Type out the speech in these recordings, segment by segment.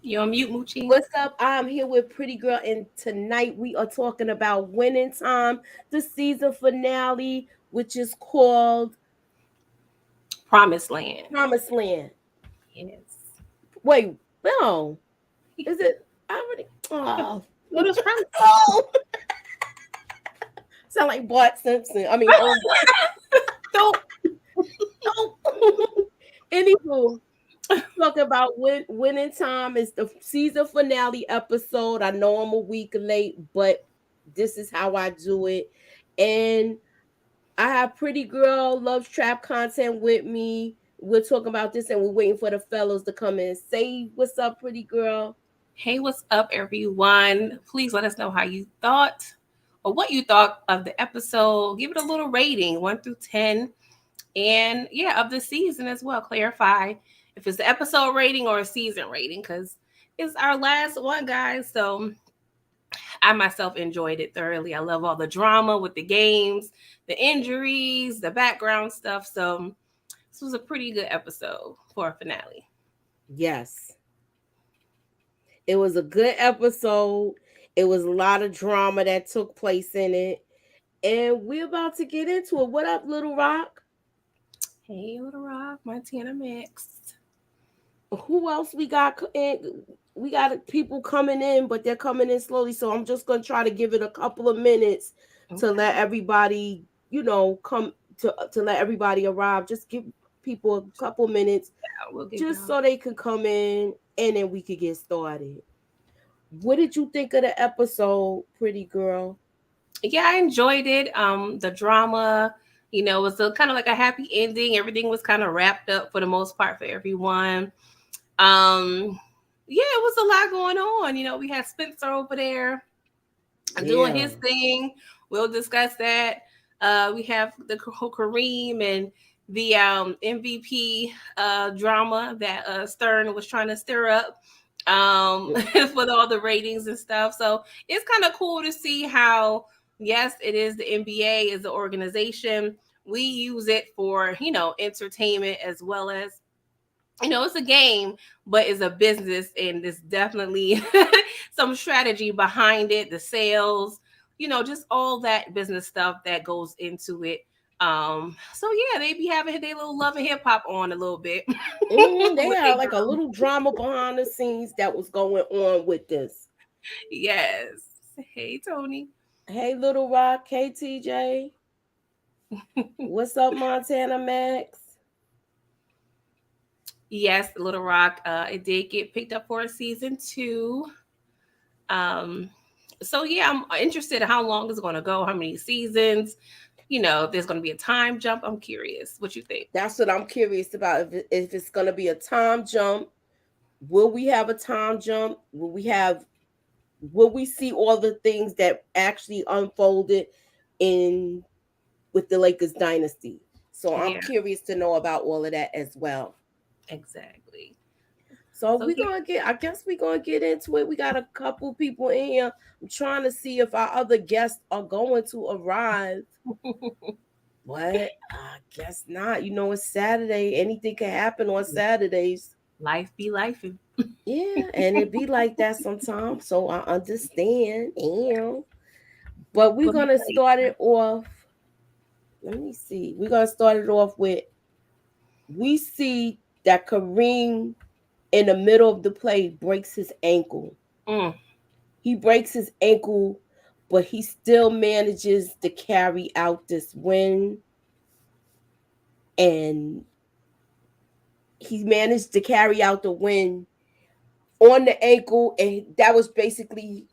You on mute, Moochie? What's up? I'm here with Pretty Girl, and tonight we are talking about Winning Time, the season finale, which is called Promised Land. Promised Land. Yes. Wait, no, is it? I already. Oh, What is promised? oh, sound like Bart Simpson. I mean, don't, don't. Anywho, talk about Winning Time is the season finale episode. I know I'm a week late, but this is how I do it, and I have Pretty Girl Loves Trap content with me. We're talking about this and we're waiting for the fellows to come in. Say what's up, Pretty Girl. Hey, what's up, everyone? Please let us know how you thought or what you thought of the episode. Give it a little rating, 1 through 10. And yeah, of the season as well. Clarify if it's the episode rating or a season rating because it's our last one, guys. So I myself enjoyed it thoroughly. I love all the drama with the games, the injuries, the background stuff. So this was a pretty good episode for a finale. Yes. It was a good episode. It was a lot of drama that took place in it. And we're about to get into it. What up, Little Rock? Hey, Little Rock, Montana Mix. Who else we got in? We got people coming in, but they're coming in slowly. So I'm just going to try to give it a couple of minutes to let everybody, come to let everybody arrive. Just give people a couple minutes just so they could come in and then we could get started. What did you think of the episode, Pretty Girl? Yeah, I enjoyed it. The drama, it was kind of like a happy ending. Everything was kind of wrapped up for the most part for everyone. Yeah, it was a lot going on. We had Spencer over there doing his thing. We'll discuss that. We have the Kareem and the MVP drama that Stern was trying to stir up with all the ratings and stuff. So it's kind of cool to see how, yes, it is the NBA is the organization. We use it for, entertainment as well as, it's a game, but it's a business and there's definitely some strategy behind it, the sales, just all that business stuff that goes into it. So yeah, they be having their little love and hip hop on a little bit. They had like a little drama behind the scenes that was going on with this. Yes. Hey, Tony. Hey, Little Rock. Hey, TJ. What's up, Montana Max? Yes, Little Rock. It did get picked up for a season 2. So yeah, I'm interested in how long it's going to go, how many seasons. If there's going to be a time jump. I'm curious. What you think? That's what I'm curious about. If it's going to be a time jump, will we have a time jump? Will we see all the things that actually unfolded in with the Lakers dynasty? So I'm curious to know about all of that as well. Exactly. So we're gonna I guess we're gonna get into it. We got a couple people in here. I'm trying to see if our other guests are going to arrive. But I guess not. It's Saturday. Anything can happen on Saturdays. Life be life. Yeah, and it be like that sometimes. So I understand. But we're gonna start it off. Let me see. We're gonna start it off with we see that Kareem in the middle of the play breaks his ankle. He breaks his ankle, but he still manages to carry out this win. And he managed to carry out the win on the ankle, and that was basically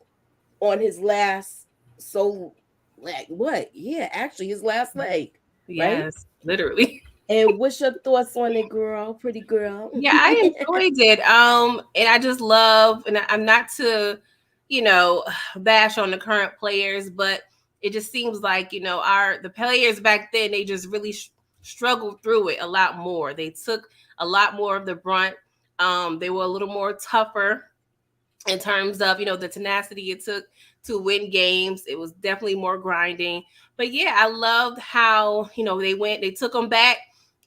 on his last leg. What? Yeah, actually his last leg. Right? Yes, literally. And what's your thoughts on it, girl? Pretty girl. Yeah, I enjoyed it. And I just love, and I'm not to, bash on the current players, but it just seems like, the players back then, they just really struggled through it a lot more. They took a lot more of the brunt. They were a little more tougher in terms of, the tenacity it took to win games. It was definitely more grinding. But yeah, I loved how, they took them back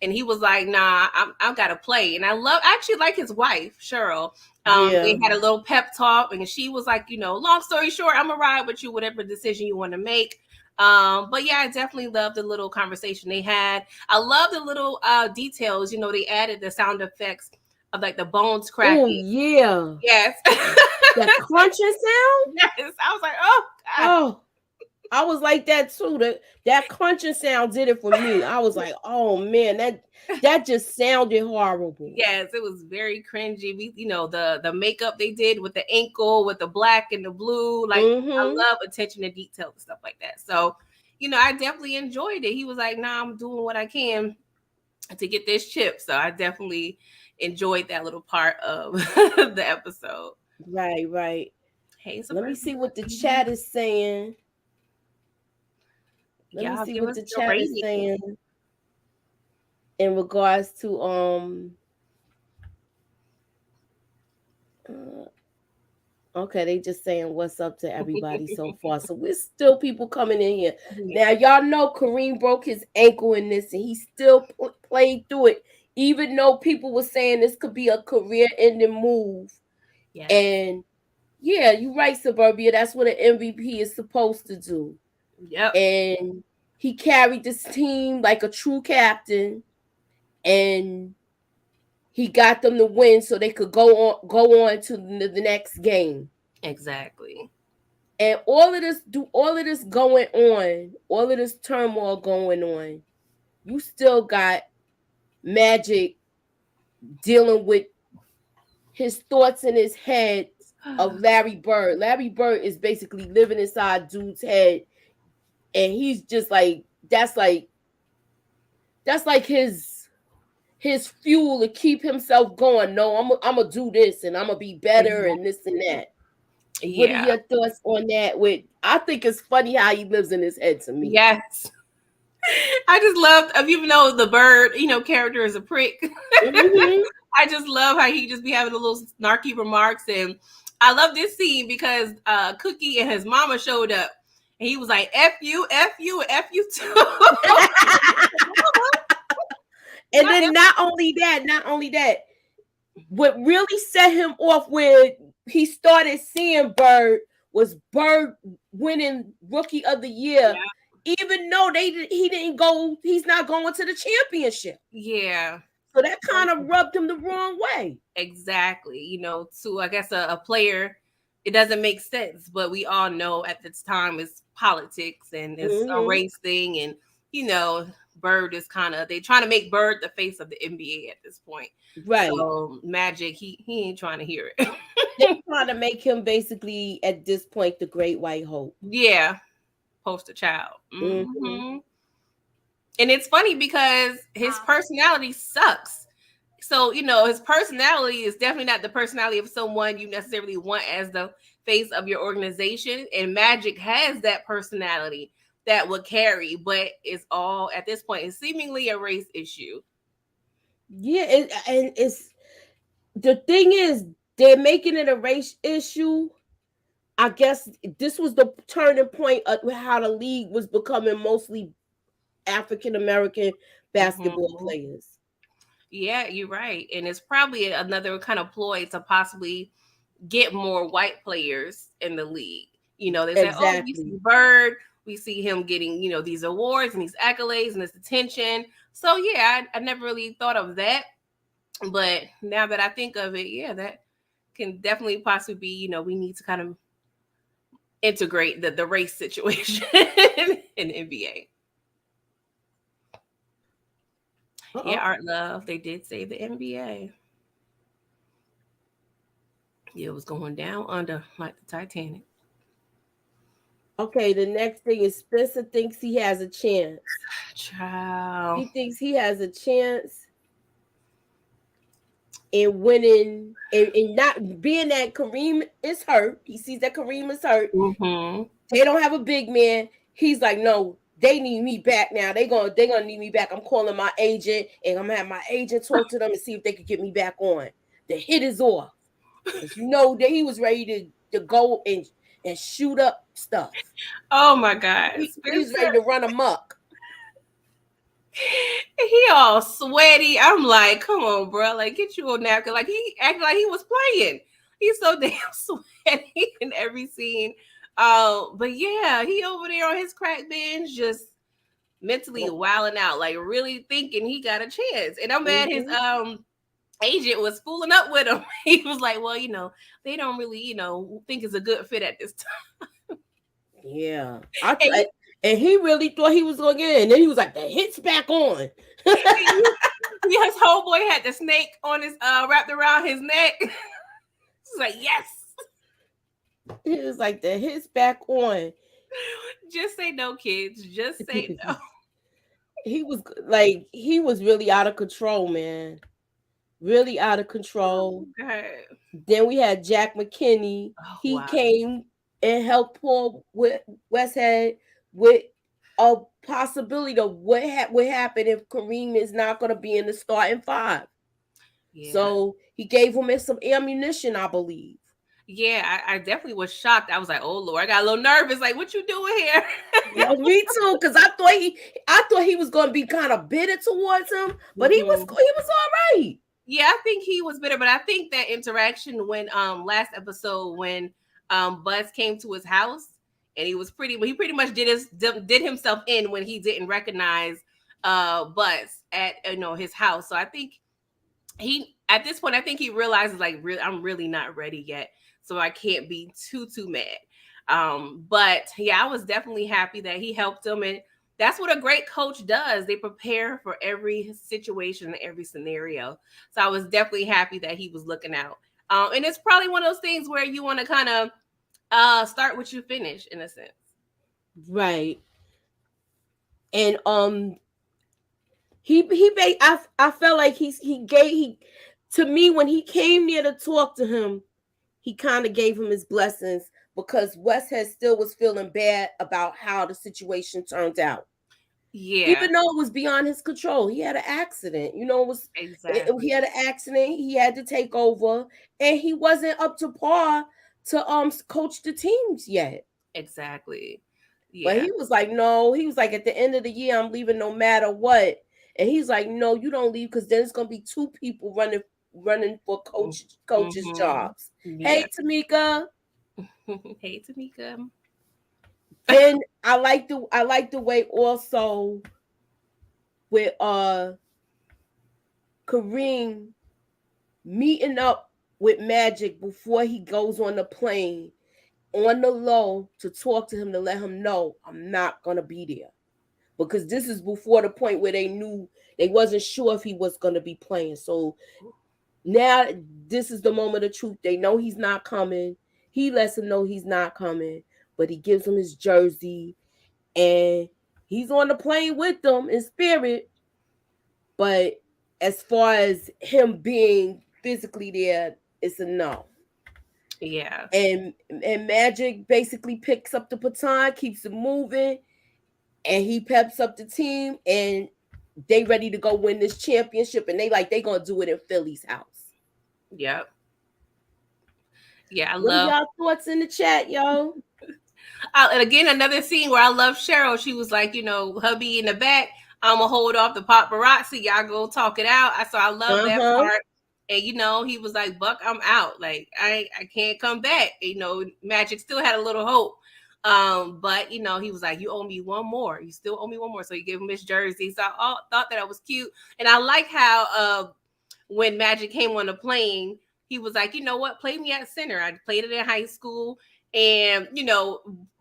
and he was like, "Nah, I've got to play." And I actually like his wife, Cheryl. They Yeah. had a little pep talk, and she was like, long story short, I'm gonna ride with you, whatever decision you want to make. But yeah, I definitely love the little conversation they had. I love the little details. They added the sound effects of like the bones Oh cracking. yeah. Yes. That crunching sound. Yes. I was like, oh God. Oh, I was like that too. That crunching sound did it for me. I was like, oh man, that just sounded horrible. Yes, it was very cringy. The makeup they did with the ankle, with the black and the blue. Like, I Mm-hmm. love attention to detail and stuff like that. So, I definitely enjoyed it. He was like, "Nah, I'm doing what I can to get this chip." So I definitely enjoyed that little part of the episode. Right, right. Hey, Let me Suburban. see what the chat is saying. Let me Y'all see give what us the your chat is rating. saying in regards to okay, they just saying what's up to everybody so far. So we're still people coming in here. Now y'all know Kareem broke his ankle in this, and he still played through it, even though people were saying this could be a career-ending move. Yes. And yeah, you're right, Suburbia. That's what an MVP is supposed to do. Yep. And he carried this team like a true captain, and he got them to win so they could go on to the next game. Exactly. And all of this going on, all of this turmoil going on, you still got Magic dealing with his thoughts in his head of Larry Bird. Larry Bird is basically living inside dude's head, and he's just like that's like his fuel to keep himself going. No, I'm gonna do this, and I'm gonna be better, Exactly. and this and that. What are Yeah. your thoughts on that? I think it's funny how he lives in his head to me. Yes. I just loved, even though the bird, character is a prick. Mm-hmm. I just love how he just be having a little snarky remarks. And I love this scene because Cookie and his mama showed up. And he was like, F you, and F you too. And then not only that, what really set him off when he started seeing Bird was Bird winning Rookie of the Year, even though he's not going to the championship. Yeah. So that kind of rubbed him the wrong way. Exactly. To, I guess, a player, it doesn't make sense, but we all know at this time it's politics and it's a race thing. And, Bird is they trying to make Bird the face of the NBA at this point. Right. So Magic, he ain't trying to hear it. They're trying to make him basically at this point the Great White Hope. Yeah. Poster child. Mm-hmm. And it's funny because his personality sucks. So, his personality is definitely not the personality of someone you necessarily want as the face of your organization. And Magic has that personality that would carry, but it's all at this point, it's seemingly a race issue. Yeah, and it's the thing is they're making it a race issue. I guess this was the turning point of how the league was becoming mostly African American basketball players. Yeah, you're right. And it's probably another kind of ploy to possibly get more white players in the league. They say, oh, we see Bird, we see him getting, these awards and these accolades and this attention. So yeah, I never really thought of that. But now that I think of it, yeah, that can definitely possibly be, we need to kind of integrate the race situation in the NBA. Yeah, Art Love, they did save the NBA. It was going down under like the Titanic. Okay, the next thing is Spencer thinks he has a chance. Child. He thinks he has a chance in winning and not being that Kareem is hurt. He sees that Kareem is hurt. Mm-hmm. They don't have a big man. He's like, no, they need me back now. They're gonna need me back. I'm calling my agent and I'm gonna have my agent talk to them and see if they could get me back on. The hit is off. Because that he was ready to go and shoot up stuff. Oh my God. He's ready to run amok. He all sweaty. I'm like, come on, bro. Like, get you a napkin. Like, he acted like he was playing. He's so damn sweaty in every scene. But yeah, he over there on his crack bench, just mentally wilding out, like really thinking he got a chance. And I'm mad his agent was fooling up with him. He was like, well, they don't really, think it's a good fit at this time. Yeah. And he really thought he was going to get it. And then he was like, the hit's back on. His homeboy had the snake on his wrapped around his neck. He's like, yes. He was like, the hit's back on. Just say no, kids. Just say no. He was really out of control, man. Really out of control. Okay. Then we had Jack McKinney. He came and helped Paul with Westhead with a possibility of what would happen if Kareem is not going to be in the starting five. Yeah. So he gave him some ammunition, I believe. Yeah, I definitely was shocked. I was like, "Oh Lord," I got a little nervous. Like, what you doing here? Yeah, me too, because I thought he was going to be kind of bitter towards him, but he was all right. Yeah, I think he was bitter, but I think that interaction when last episode when Buzz came to his house and he pretty much did himself in when he didn't recognize Buzz at his house. So I think at this point I think he realizes like I'm really not ready yet. So I can't be too mad. But yeah, I was definitely happy that he helped him, and that's what a great coach does. They prepare for every situation and every scenario. So I was definitely happy that he was looking out. And it's probably one of those things where you want to kind of start what you finish in a sense. Right. And I felt like he to me when he came there to talk to him, he kind of gave him his blessings because Westhead still was feeling bad about how the situation turned out. Yeah. Even though it was beyond his control. He had an accident. He had an accident. He had to take over. And he wasn't up to par to coach the teams yet. Exactly. Yeah. But he was like, no. He was like, at the end of the year, I'm leaving no matter what. And he's like, no, you don't leave because then it's going to be two people running for coaches' jobs. Yeah. Hey, Tamika. Hey, Tamika. Then I like the way also with Kareem meeting up with Magic before he goes on the plane on the low to talk to him to let him know I'm not gonna be there. Because this is before the point where they wasn't sure if he was gonna be playing. So now this is the moment of truth. They know he's not coming. He lets him know he's not coming, but he gives him his jersey and he's on the plane with them in spirit. But as far as him being physically there, it's a no. Yeah. And Magic basically picks up the baton, keeps it moving, and he peps up the team, and they ready to go win this championship, and they gonna do it in Philly's house. Yep. Yeah, what are y'all thoughts in the chat, yo? And again, another scene where I love Cheryl. She was like, hubby in the back, I'm gonna hold off the paparazzi. Y'all go talk it out. I love that part. And he was like, Buck, I'm out. Like I can't come back. Magic still had a little hope. But he was like, you owe me one more. You still owe me one more. So he gave him his jersey. So I thought that was cute. And I like how when Magic came on the plane, he was like, you know what? Play me at center. I played it in high school. And,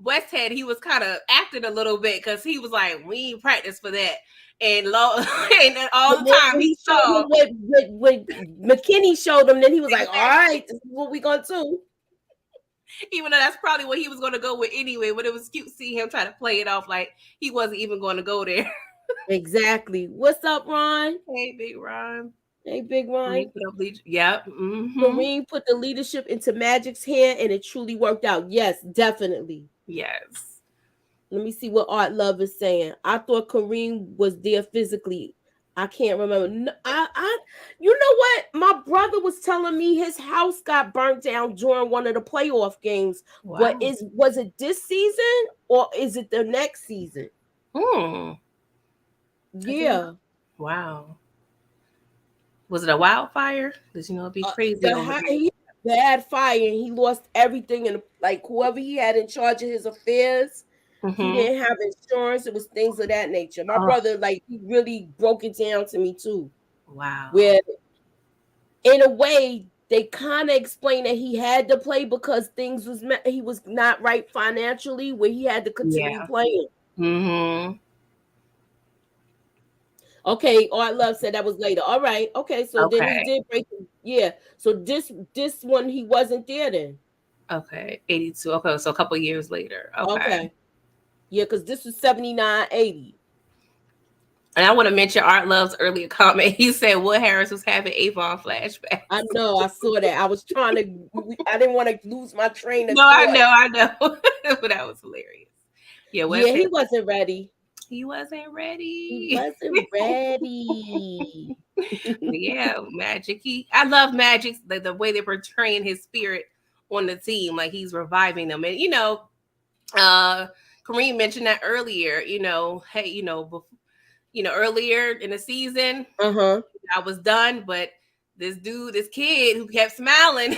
Westhead, he was kind of acting a little bit because he was like, we ain't practice for that. And and all the time he saw what McKinney showed him, then he was like, all right, this is what we gonna do. Even though that's probably what he was going to go with anyway, but it was cute to see him try to play it off like he wasn't even going to go there. Exactly. What's up, Ron? Hey, Big Ron. Hey, Big Ron. Yep. Kareem put the leadership into Magic's hand, and it truly worked out. Yes, definitely. Yes. Let me see what Art Love is saying. I thought Kareem was there physically. I can't remember. You know what? My brother was telling me his house got burnt down during one of the playoff games. Wow. But was it this season or is it the next season? Yeah. Wow. Was it a wildfire? Because it'd be crazy over there. He had bad fire and he lost everything, and like whoever he had in charge of his affairs, he didn't have insurance. It was things of that nature. My brother, like, he really broke it down to me too. Wow. Where, in a way, they kind of explained that he had to play because he was not right financially, where he had to continue playing. Okay, Art Love said that was later. All right, okay, so then he did break it. Yeah, so this one he wasn't there then. Okay, 82. Okay, so a couple years later. Okay. Yeah, because this was 79, 80. And I want to mention Art Love's earlier comment. He said Wood Harris was having Avon flashbacks. I know, I saw that. I was trying to, I didn't want to lose my train of thought. I know. But that was hilarious. Yeah, he wasn't ready. He wasn't ready. He wasn't ready. Yeah, Magic. I love Magic, the way they're portraying his spirit on the team, like he's reviving them. And Kareem mentioned that earlier. Hey, earlier in the season, I was done, but this kid who kept smiling,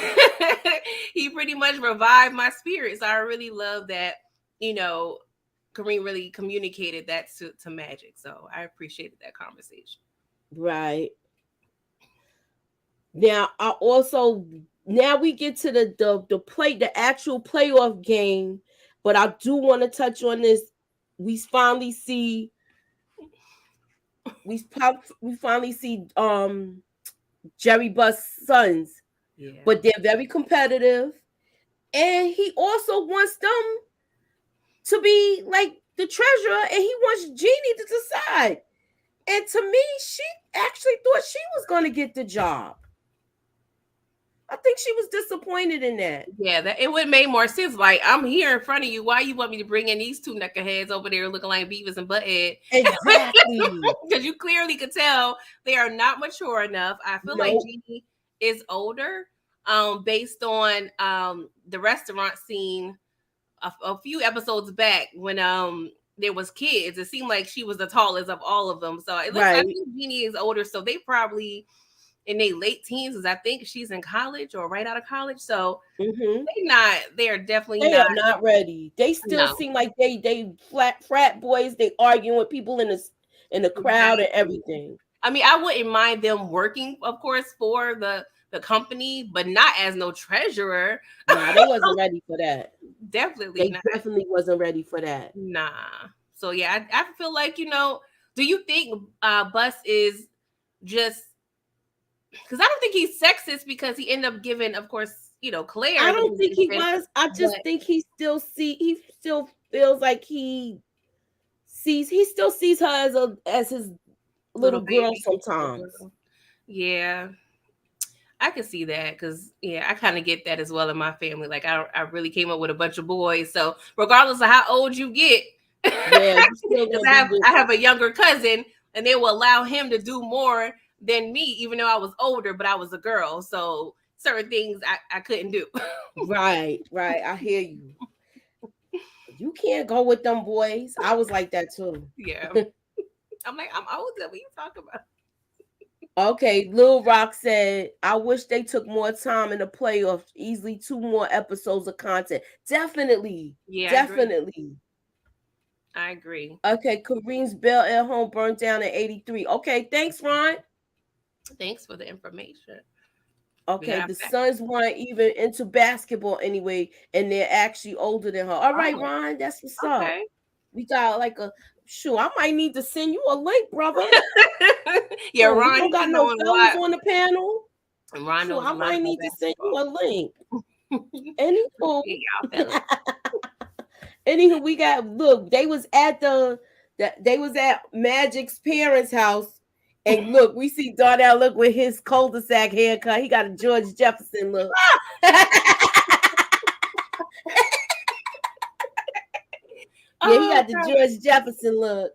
he pretty much revived my spirit. So I really love that. Kareem really communicated that to Magic. So I appreciated that conversation. Right. Now, now we get to the actual playoff game, but I do want to touch on this. We finally see Jerry Buss's sons. Yeah. But they're very competitive. And he also wants them to be like the treasurer, and he wants Jeannie to decide. And to me, she actually thought she was going to get the job. I think she was disappointed in that. Yeah, it would have made more sense. Like, I'm here in front of you. Why you want me to bring in these two knuckleheads over there looking like Beavis and Butthead? Exactly. Because you clearly could tell they are not mature enough. I feel like Jeannie is older, based on the restaurant scene a few episodes back when there was kids. It seemed like she was the tallest of all of them. So it looks like Jeannie is older. So they probably in their late teens, because I think she's in college or right out of college. So they're definitely not ready. They still seem like they frat boys. They arguing with people in the crowd and everything. I mean, I wouldn't mind them working, of course, for the company, but not as no treasurer. Nah, they wasn't ready for that. Definitely definitely wasn't ready for that. Nah. So yeah, I feel like, do you think Bus is just, because I don't think he's sexist, because he ended up giving, of course, Claire. I don't think he was. I just think he still feels like he still sees her as his little girl sometimes. Yeah. I can see that, because I kind of get that as well in my family. Like, I really came up with a bunch of boys, so regardless of how old you get, I have a younger cousin, and they will allow him to do more than me, even though I was older, but I was a girl, so certain things I couldn't do. Right. I hear you. You can't go with them boys. I was like that too. Yeah. I'm like, I'm older. What are you talking about? Okay, Lil Rock said, I wish they took more time in the playoffs. Easily 2 more episodes of content. Definitely. Yeah, definitely. I agree. Okay, Kareem's Bel Air home burned down in 83. Okay, thanks, Ron. Thanks for the information. Okay, the Suns weren't even into basketball anyway, and they're actually older than her. All right, Ron, that's what's up. We got like I might need to send you a link, brother. Yeah, Ron, you don't got no fellas on the panel. Ron, I might need to send you a link. Anywho, we got they was at Magic's parents' house, and look, we see Darnell look with his cul-de-sac haircut. He got a George Jefferson look. Yeah, he got the George Jefferson look.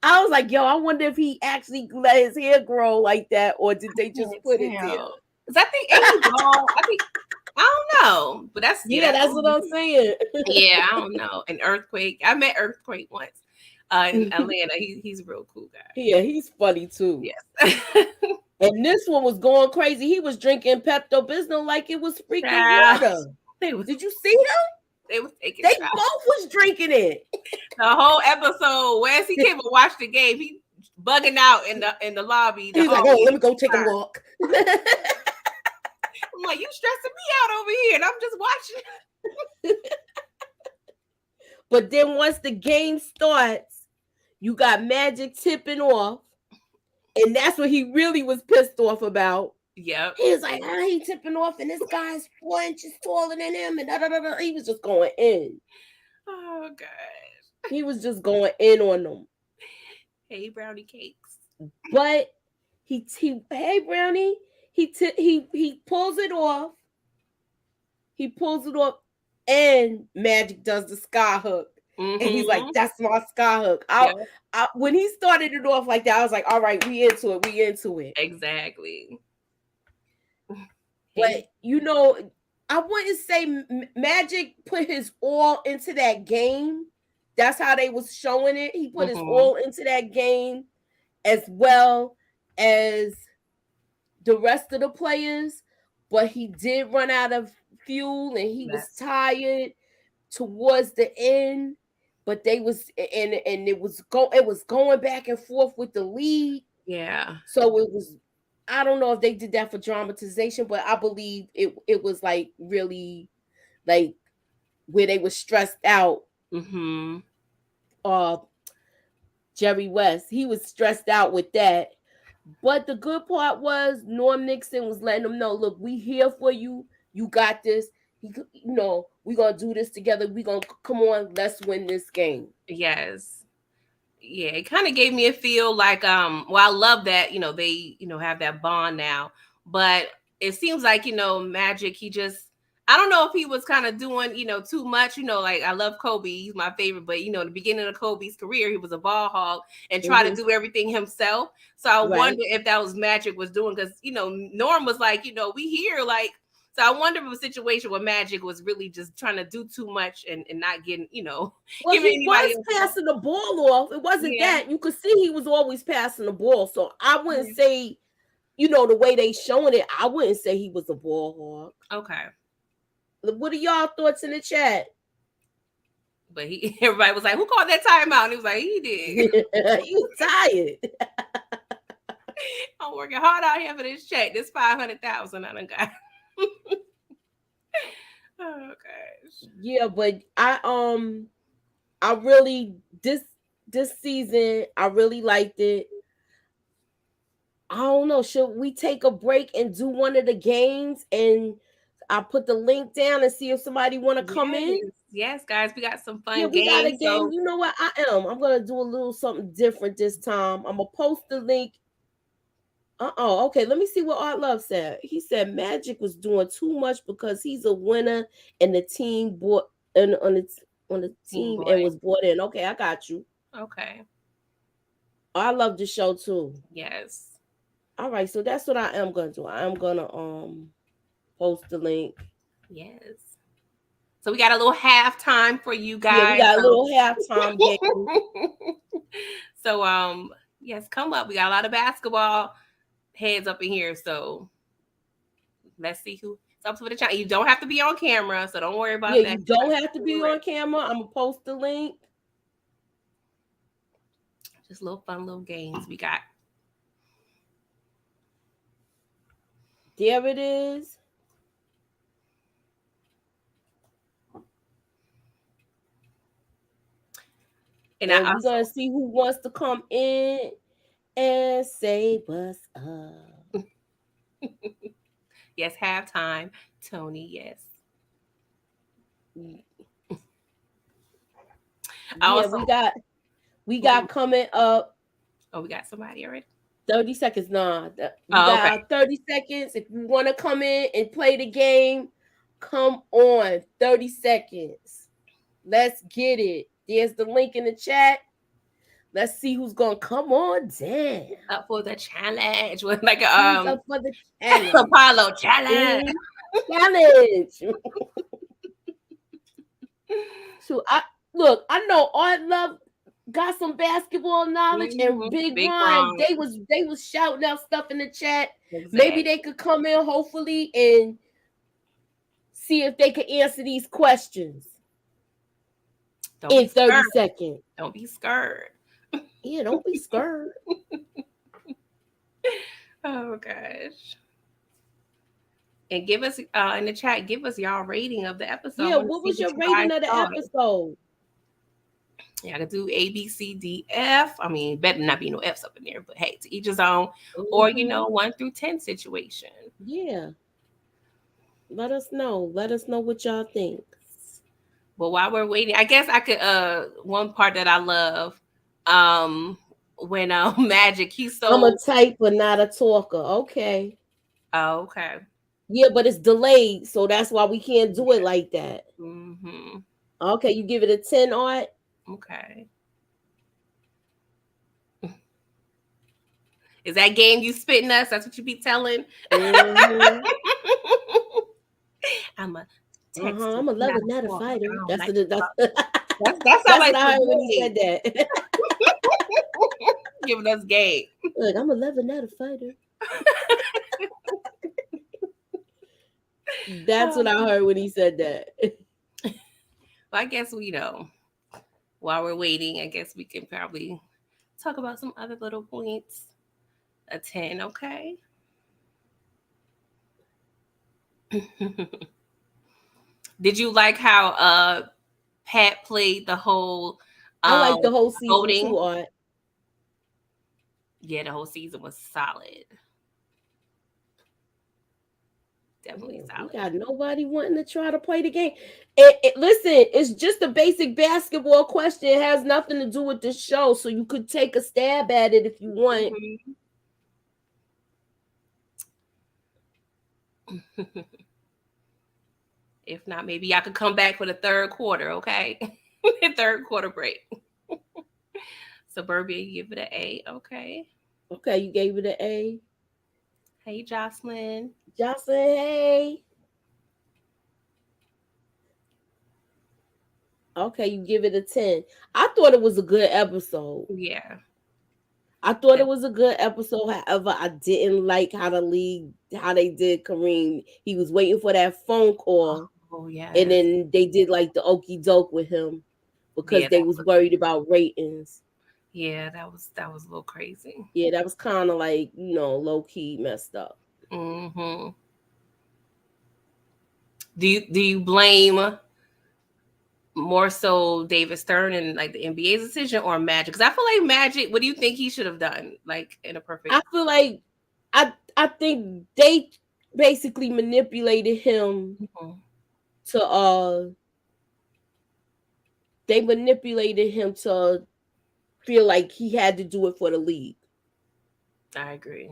I was like, yo, I wonder if he actually let his hair grow like that, or did they just put it there? Because I don't know, but that's that's what I'm saying. Yeah, I don't know. An Earthquake. I met Earthquake once. in Atlanta. He's a real cool guy. Yeah, he's funny too. Yes. And this one was going crazy. He was drinking Pepto-Bismol like it was freaking water. Did you see him? They was taking They shots. both was drinking it. The whole episode, Wes, he came and watched the game. He bugging out in the lobby. He's like, oh, let me go take a walk. I'm like, you stressing me out over here, and I'm just watching. But then once the game starts, you got Magic tipping off. And that's what he really was pissed off about. Yep. He was like, how he tipping off and this guy's 4 inches taller than him. And he was just going in. Oh, gosh. He was just going in on them. Hey, brownie cakes. But hey, brownie, he pulls it off. He pulls it off. And Magic does the sky hook. Mm-hmm. And he's like, that's my sky hook. When he started it off like that, I was like, all right, we into it. Exactly. But, I wouldn't say Magic put his all into that game. That's how they was showing it. He put his all into that game as well as the rest of the players. But he did run out of fuel and he was tired towards the end. But they was and it was going back and forth with the lead. Yeah. So it was, I don't know if they did that for dramatization, but I believe it was like really like where they were stressed out. Mm-hmm. Jerry West, he was stressed out with that. But the good part was Norm Nixon was letting them know, look, we here for you. You got this. We're going to do this together. We're going to, come on, let's win this game. Yes. Yeah, it kind of gave me a feel like, I love that, they, have that bond now. But it seems like, Magic, he just, I don't know if he was kind of doing, too much, like I love Kobe. He's my favorite. But, in the beginning of Kobe's career, he was a ball hog and tried to do everything himself. So I wonder if that was Magic was doing because, Norm was like, we here like. So I wonder if it was a situation where Magic was really just trying to do too much and not getting, Well, he was passing the ball off. It wasn't that. You could see he was always passing the ball. So I wouldn't say, the way they showing it, I wouldn't say he was a ball hog. Okay. What are y'all thoughts in the chat? But everybody was like, who called that timeout? And he was like, he did. He was tired. I'm working hard out here for this check. This $500,000 I done got. Oh gosh. Yeah, but I really this season I really liked it. I don't know. Should we take a break and do one of the games? And I'll put the link down and see if somebody want to come in. Yes, guys, we got some fun games. We got a game. So... You know what? I'm gonna do a little something different this time. I'm gonna post the link. Okay. Let me see what Art Love said. He said Magic was doing too much because he's a winner and the team bought on the team and was bought in. Okay, I got you. Okay. I love the show too. Yes. All right, so that's what I am gonna do. I am gonna post the link. Yes. So we got a little halftime for you guys. Yeah, we got a little halftime game. So yes, come up. We got a lot of basketball heads up in here, so let's see who's up for the challenge. You don't have to be on camera, so don't worry about that. You don't have to be on camera. I'm gonna post the link. Just little fun little games we got. There it is. And we're gonna see who wants to come in and say what's up. Yes, halftime. Tony, yes. We got coming up. Oh, we got somebody already? 30 seconds. Nah. We got 30 seconds. If you want to come in and play the game, come on. 30 seconds. Let's get it. There's the link in the chat. Let's see who's gonna come on down. Up for the challenge. With like up for the challenge. Apollo challenge. Challenge. So I know Art Love got some basketball knowledge, and Big Big Ron, Ron. they was shouting out stuff in the chat. Maybe Exactly. they could come in, hopefully, and see if they could answer these questions Don't be in 30 scared. seconds. Don't be scared. Yeah, don't be scared. Oh gosh. And give us in the chat, give us y'all rating of the episode. I Yeah, want to what see was what your you guys rating of the thought. episode? Yeah, I could do A, B, C, D, F. I mean, better not be no F's up in there, but hey, to each his own. Or, you know, 1 through 10 situation. Yeah. Let us know. Let us know what y'all think. But while we're waiting, I guess I could one part that I love, when Magic, he's I'm a so typer, not a talker. Okay. oh, okay. Yeah, but it's delayed, so that's why we can't do it like that. Mm-hmm. Okay, you give it a 10, Art? Okay. Is that game you spitting us? That's what you be telling? Mm-hmm. I'm a texter, I'm a not lover, a not a talker. I fighter. don't That's like the to that's, talk. That sounds that's like what I the heard when he game. said that. Giving us game. Look, I'm a lover, not a fighter. That's what I heard when he said that. Well, I guess we know. While we're waiting, I guess we can probably talk about some other little points. A 10, okay? Did you like how Pat played the whole I like the whole season voting? too, Art. Yeah, the whole season was solid. Definitely We solid. got nobody wanting to try to play the game. Listen, it's just a basic basketball question. It has nothing to do with the show, so you could take a stab at it if you want. Mm-hmm. If not, maybe y'all could come back for the third quarter, okay? Third quarter break. Suburbia, you give it an A, okay? Okay, you gave it an A. Hey, Jocelyn. Jocelyn, hey. Okay, you give it a 10. I thought it was a good episode. Yeah. I thought it was a good episode. However, I didn't like how they did Kareem. He was waiting for that phone call. Oh, yeah. And then they did like the okey doke with him because they was worried about ratings. Yeah, that was a little crazy. Yeah, that was kind of like, low key messed up. Mm-hmm. Do you blame more so David Stern and like the NBA's decision or Magic? Because I feel like Magic, what do you think he should have done? Like in a perfect I feel like I think they basically manipulated him to they manipulated him to feel like he had to do it for the league. I agree.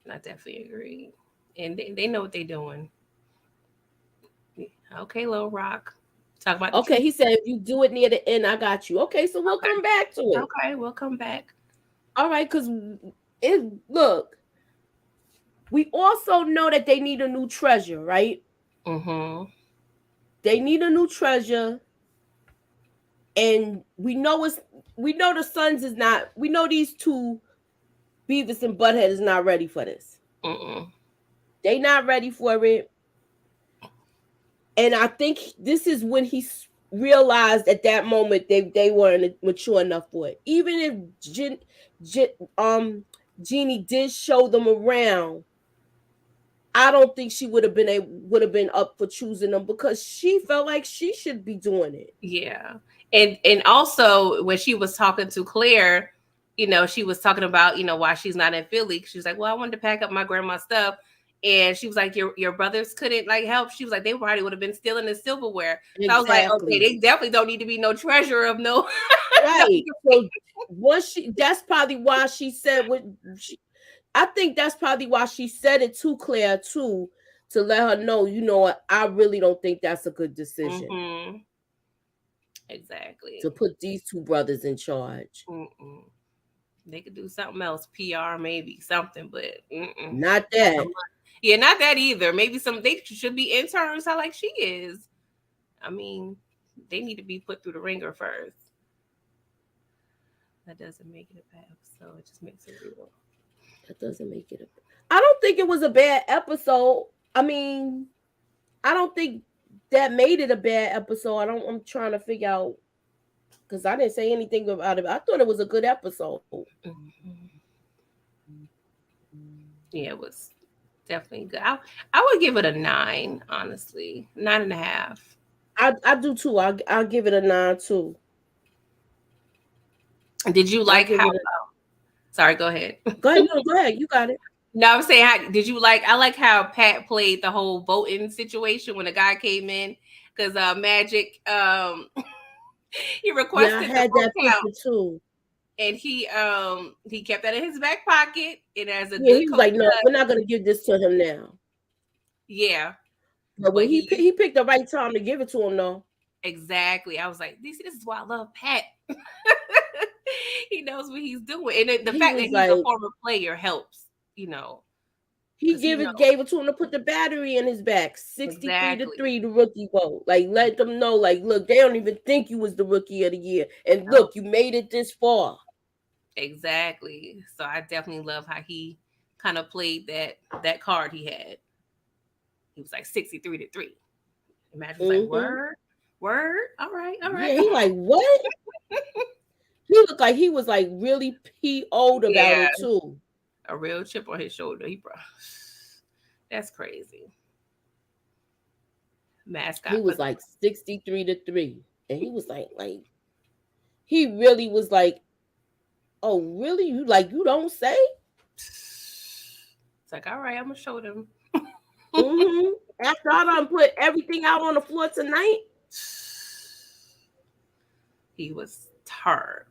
I definitely agree. And they know what they're doing. Okay, Lil Rock. Talk about okay, he said if you do it near the end, I got you. Okay, so we'll come back to it. Okay, we'll come back. All right, because look, we also know that they need a new treasure, right? Mm-hmm. They need a new treasure. And we know the Suns is not, we know these two, Beavis and Butthead, is not ready for this. They not ready for it. And I think this is when he realized at that moment they weren't mature enough for it. Even if Jeannie did show them around, I don't think she would have been up for choosing them because she felt like she should be doing it. Yeah. And also when she was talking to Claire, she was talking about, why she's not in Philly. She was like, well, I wanted to pack up my grandma's stuff. And she was like, your brothers couldn't like help. She was like, they probably would have been stealing the silverware. Exactly. So I was like, okay, they definitely don't need to be no treasure of no. Right. So that's probably why she said what I think that's probably why she said it to Claire too, to let her know, what, I really don't think that's a good decision. Mm-hmm. Exactly. To put these two brothers in charge. Mm-mm. They could do something else, PR maybe, something, but not that. Yeah, not that either. Maybe they should be interns, like she is. I mean, they need to be put through the ringer first. That doesn't make it a bad episode. It just makes it real. That doesn't make it. I don't think it was a bad episode. I mean, I don't think that made it a bad episode. I'm trying to figure out because I didn't say anything about it. I thought it was a good episode. Mm-hmm. Yeah, it was definitely good. I would give it a 9, honestly, 9.5. I do too. I'll give it a 9 too. Did you like how? Sorry, go ahead. Go ahead. No, go ahead. You got it. No, I'm saying, did you like? I like how Pat played the whole voting situation when the guy came in because Magic he requested I had that picture too, and he kept that in his back pocket. And as a good he was like, no, we're not gonna give this to him now. Yeah, but when he picked the right time to give it to him, though. Exactly. I was like, this is why I love Pat. He knows what he's doing, and the fact that he's a former player helps. He gave it to him to put the battery in his back. 63-3, the rookie vote. Like, let them know, like, look, they don't even think you was the rookie of the year, and look, you made it this far. Exactly. So I definitely love how he kind of played that card he had. He was like 63-3. Imagine like word. All right. Yeah, he like what? He looked like he was like really PO'd about it too. A real chip on his shoulder. That's crazy. Mascot. He was like 63-3, and he was like he really was like, oh really? You don't say? It's like, all right, I'm gonna show them. After I done put everything out on the floor tonight, he was tired.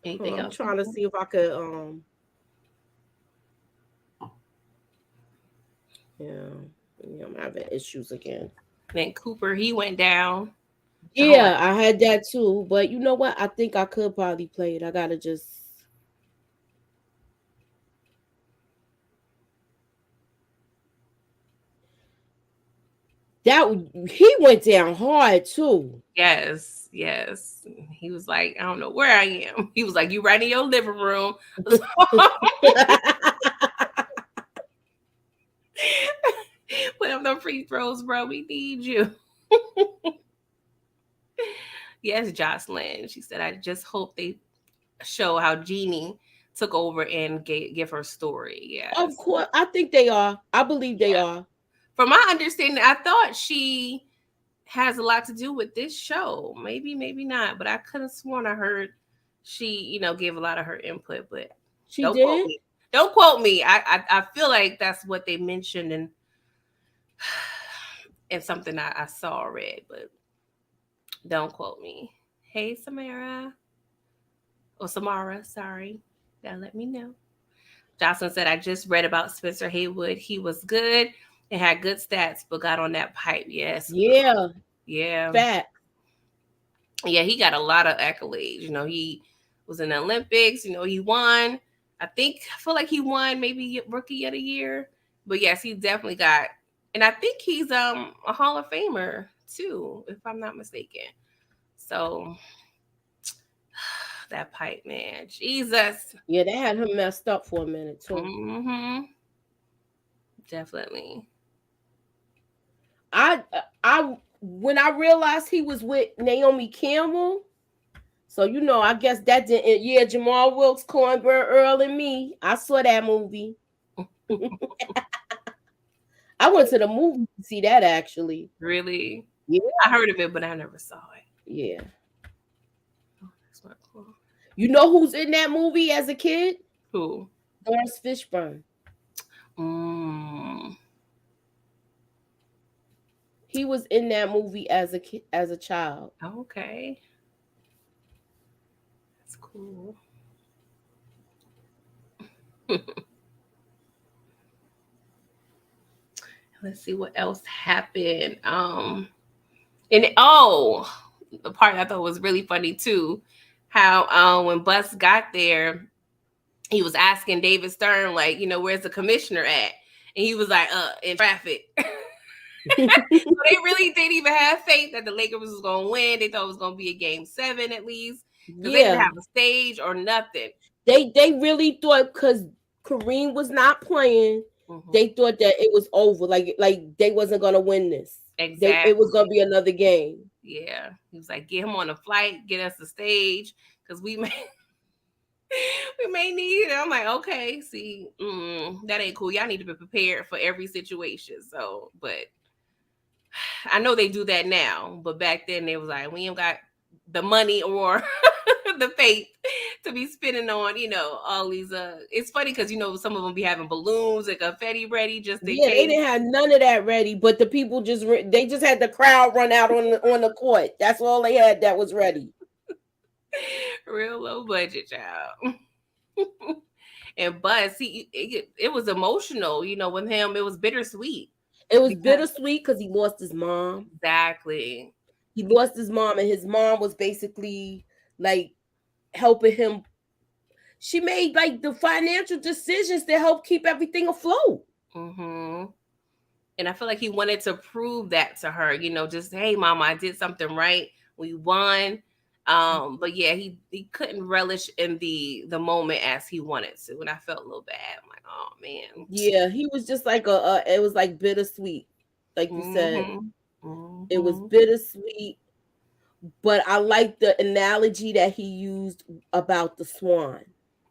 Anything else? I'm trying to see if I could. Yeah, I'm having issues again. Then Cooper, he went down. Yeah, I had that too. But you know what? I think I could probably play it. I gotta just. He went down hard too. Yes. He was like, I don't know where I am. He was like, you right in your living room. Put up the free throws, bro. We need you. Yes, Jocelyn. She said, I just hope they show how Jeannie took over and give her story. Yeah. Of course. I think they are. I believe they are. From my understanding, I thought she has a lot to do with this show. Maybe not. But I could have sworn I heard she, gave a lot of her input. But she did. Don't quote me. I feel like that's what they mentioned and something I saw or read, but don't quote me. Hey, Samara. Sorry. Gotta let me know. Jocelyn said, I just read about Spencer Haywood. He was good and had good stats, but got on that pipe. Yes. Yeah. Fact. Yeah, he got a lot of accolades. He was in the Olympics. He won. I feel like he won maybe Rookie of the Year. But yes, he definitely got. And I think he's a Hall of Famer too, if I'm not mistaken. So that pipe, man, Jesus. Yeah, they had him messed up for a minute too. Definitely. I when I realized he was with Naomi Campbell, so I guess that didn't. Yeah, Jamal Wilkes, Cornbird Earl, and Me. I saw that movie. I went to the movie to see that actually. Really? Yeah. I heard of it, but I never saw it. Yeah. Oh, that's not cool. You know who's in that movie as a kid? Who? Lawrence Fishburne. He was in that movie as a kid, as a child. Okay. That's cool. Let's see what else happened. The part I thought was really funny too, how when Bus got there, he was asking David Stern, like, where's the commissioner at? And he was like, in traffic. So they really didn't even have faith that the Lakers was going to win. They thought it was going to be a game 7 at least because they didn't Yeah, have a stage or nothing. they really thought because Kareem was not playing, they thought that it was over. Like they wasn't gonna win this. It was Exactly. gonna be another game. Yeah. He was like, get him on a flight, get us the stage because we may we may need it. I'm like, okay, see, that ain't cool. Y'all need to be prepared for every situation. So, but I know they do that now, but back then they was like, we ain't got the money or the faith to be spending on, all these. It's funny because some of them be having balloons and confetti ready just in Yeah, they case. didn't have none of that ready, but the people they just had the crowd run out on the court. That's all they had that was ready. Real low budget, child. And Buzz, it was emotional, with him. It was bittersweet. It was Because bittersweet because he lost his mom. exactly. He lost his mom, and his mom was basically like helping him. She made like the financial decisions to help keep everything afloat. Mm-hmm. And I feel like he wanted to prove that to her, just, hey, mama, I did something right. We won. But yeah, he couldn't relish in the moment as he wanted to. And I felt a little bad. I'm like, oh man. Yeah, he was just like it was like bittersweet. Like you said. It was bittersweet. But I like the analogy that he used about the swan.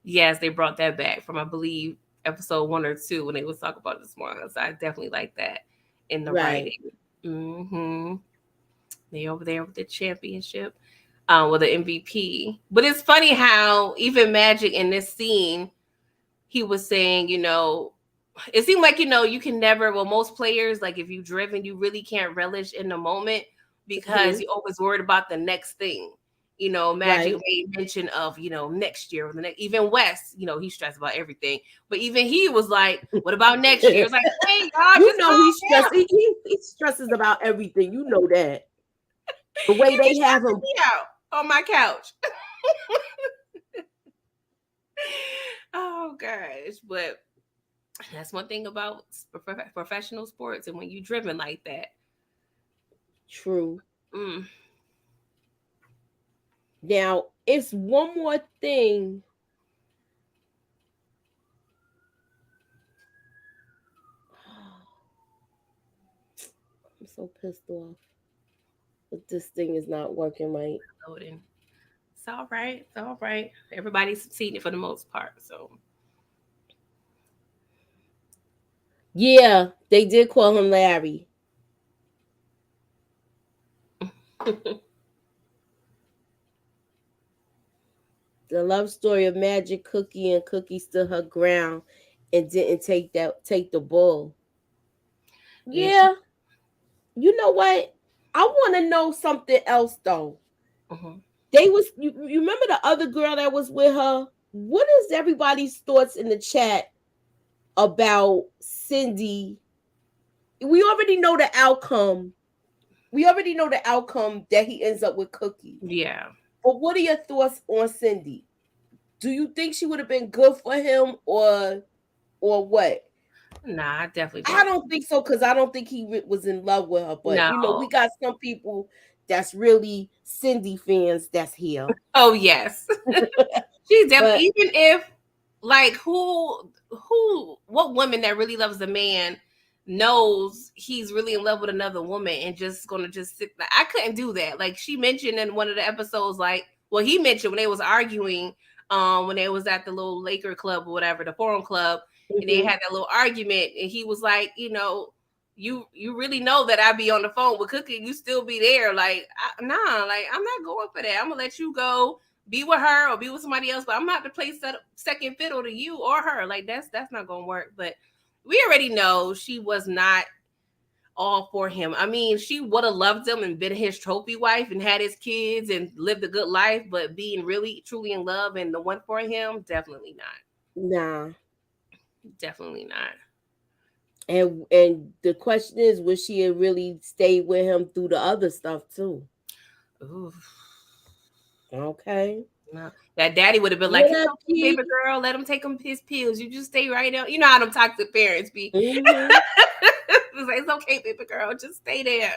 Yes, they brought that back from, I believe, episode 1 or 2 when they was talking about the swan. So I definitely like that in the Right. writing. They over there with the championship, with the MVP. But it's funny how even Magic in this scene, he was saying, it seemed like, you can never, well, most players, like if you're driven, you really can't relish in the moment because you're always worried about the next thing. Magic Right. made mention of, next year, or the next, even West, he's stressed about everything. But even he was like, what about next year? It's like, hey, y'all, You just know calm he stress. down. He stresses about everything. You know that. The way He be they have stressing him. me out on my couch. Oh gosh, but that's one thing about professional sports, and when you're driven like that. True. Mm. Now, it's one more thing. I'm so pissed off. But this thing is not working right. Loading. It's all right. It's all right. Everybody's seen it for the most part. So Yeah, they did call him Larry. The love story of Magic Cookie, and Cookie stood her ground and didn't take the bull. yeah, Yeah, you know what? I want to know something else though. uh-huh. You remember the other girl that was with her? What is everybody's thoughts in the chat about Cindy? We already know the outcome. We already know the outcome that he ends up with Cookie. Yeah. But what are your thoughts on Cindy? Do you think she would have been good for him or what? Nah, I definitely I don't. don't think so because I don't think he was in love with her. But No. we got some people that's really Cindy fans that's here. Oh yes. She's definitely, But even if, like, what woman that really loves a man knows he's really in love with another woman and just gonna just sit there. I couldn't do that. Like she mentioned in one of the episodes, like, well, he mentioned when they was arguing, when they was at the little Laker club or whatever, the Forum Club, and they had that little argument, and he was like, you really know that I be on the phone with Cookie, you still be there. Like, nah, like I'm not going for that. I'm gonna let you go be with her or be with somebody else, but I'm not to play second fiddle to you or her. Like that's not gonna work. But we already know she was not all for him. I mean, she would have loved him and been his trophy wife and had his kids and lived a good life, but being really truly in love and the one for him, definitely not. nah. Definitely not. And the question is, would she have really stayed with him through the other stuff too? Ooh. Okay. No. That daddy would have been like, What it's up, okay, Keith? baby girl, let him take him his pills. You just stay right out. You know how them toxic parents be. Mm-hmm. It's okay, baby girl. Just stay there.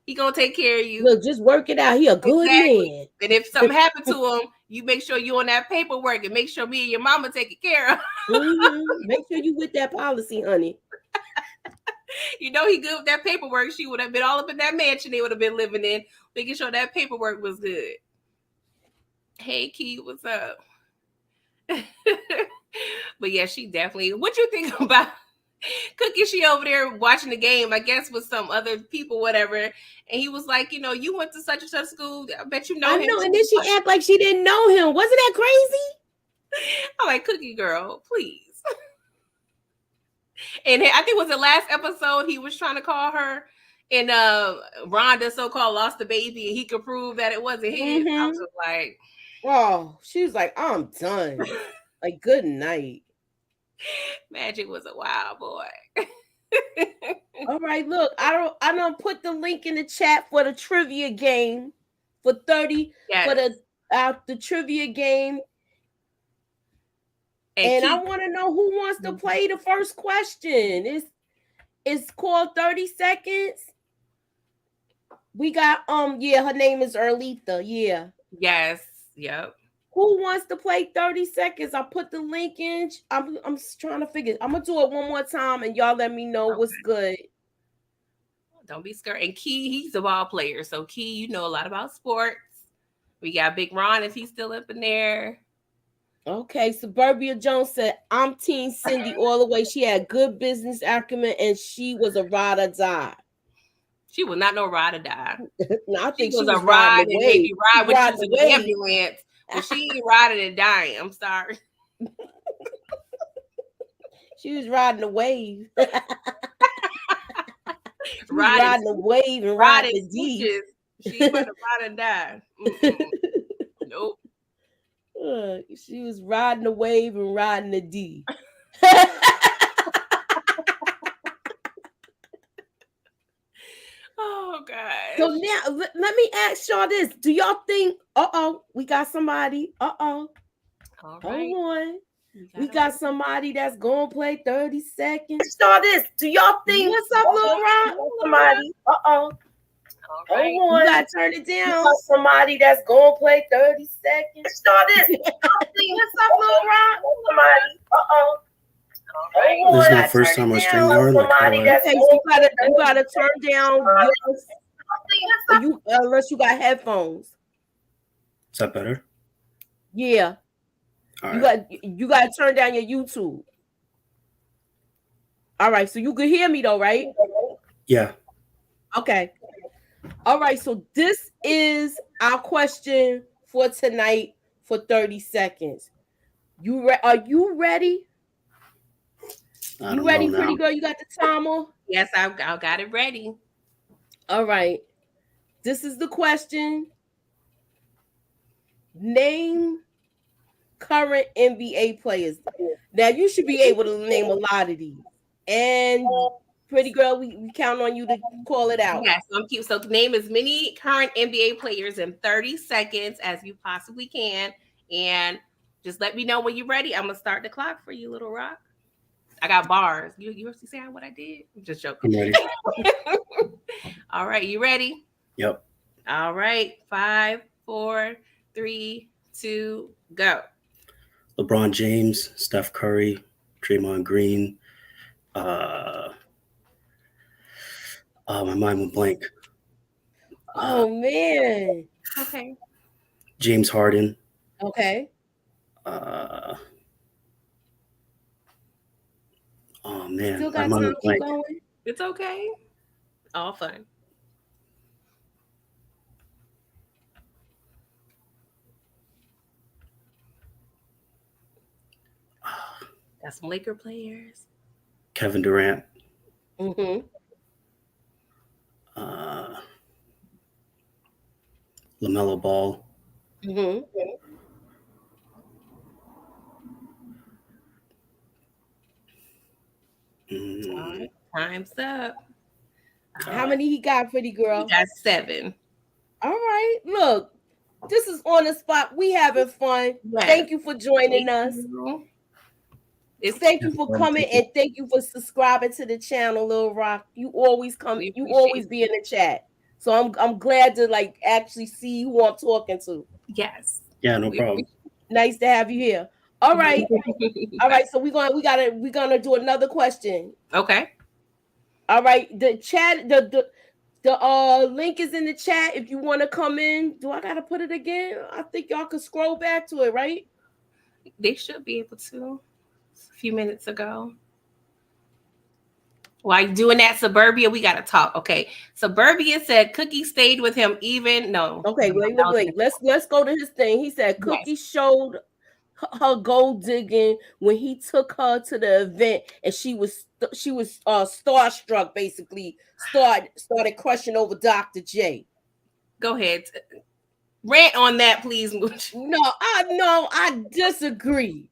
He gonna take care of you. Look, just work it out. He a good man. And if something happened to him, you make sure you on that paperwork and make sure me and your mama take it care of. Make sure you with that policy, honey. You know he good with that paperwork. She would have been all up in that mansion they would have been living in, making sure that paperwork was good. Hey, Key, what's up? But yeah, she definitely. What you think about Cookie? She over there watching the game, I guess, with some other people, whatever. And he was like, you went to such and such school. I bet you know him. I know, and then she act like she didn't know him. Wasn't that crazy? I'm like, Cookie girl, please. And I think it was the last episode he was trying to call her, and Rhonda so-called lost the baby, and he could prove that it wasn't his. I was just like, oh, she was like, I'm done. Like, good night. Magic was a wild boy. All right, look, I don't put the link in the chat for the trivia game for 30 for the trivia game. And I want to know who wants to play the first question. It's called 30 seconds. We got her name is Erlitha. Yeah. Yes. Yep. Who wants to play 30 seconds? I put the link in. I'm trying to figure. I'm gonna do it one more time and y'all let me know what's good. Don't be scared. And Key, he's a ball player. So Key, you know a lot about sports. We got Big Ron if he's still up in there. Okay, Suburbia Jones said, I'm Team Cindy all the way. She had good business acumen and she was a ride or die. She was not no ride or die. No, I think she was a ride and maybe ride with you to the ambulance. But she ain't riding and dying. I'm sorry. She was riding the wave. riding the wave and riding the D. She ain't about to ride and die. Nope. She was riding the wave and riding the D. Oh, God. So now, let me ask y'all this. Do y'all think, we got somebody. All right. Hold on. We got somebody that's going to play 30 seconds. Y'all this. Do y'all think, what's up, Lil Ron? Somebody. All right. Hold on. You got to turn it down. Somebody that's going to play 30 seconds. Y'all this. What's up, Lil Ron? Somebody. This is my first time on StreamYard. You gotta turn down unless you got headphones. Is that better? Yeah. Right. You got to turn down your YouTube. All right, so you can hear me though, right? Yeah. Okay. All right, so this is our question for tonight for 30 seconds. Are you ready? You ready, pretty girl? You got the timer? Yes, I got it ready. All right. This is the question. Name current NBA players. Now, you should be able to name a lot of these. And pretty girl, we count on you to call it out. Yes, I'm cute. So name as many current NBA players in 30 seconds as you possibly can. And just let me know when you're ready. I'm going to start the clock for you, Little Rock. I got bars. You see what I did? I'm just joking. I'm ready. All right, you ready? Yep. All right. 5, 4, 3, 2, go. LeBron James, Steph Curry, Draymond Green. My mind went blank. Oh man. Okay. James Harden. Okay. Oh man, still got time to keep going. It's okay. All fun. Got some Laker players. Kevin Durant. Mm-hmm. LaMelo Ball. Mm-hmm. Time's up. How many he got, pretty girl? He got 7. All right. Look, this is on the spot. We having fun. Yes. Thank you for joining us. Thank you for coming and thank you for subscribing to the channel, Lil Rock. You always come, you always be in the chat. So I'm glad to like actually see who I'm talking to. Yes. Yeah, no problem. Nice to have you here. All right. All right. So we're gonna do another question. Okay. All right. The chat, the link is in the chat if you want to come in. Do I gotta put it again? I think y'all can scroll back to it, right? They should be able to. A few minutes ago. While doing that, Suburbia, we gotta talk. Okay. Suburbia said Cookie stayed with him even. No. Okay, wait. Let's go to his thing. He said Cookie showed her gold digging when he took her to the event, and she was starstruck, basically started crushing over Dr. J. Go ahead, rant on that, please. No, I disagree.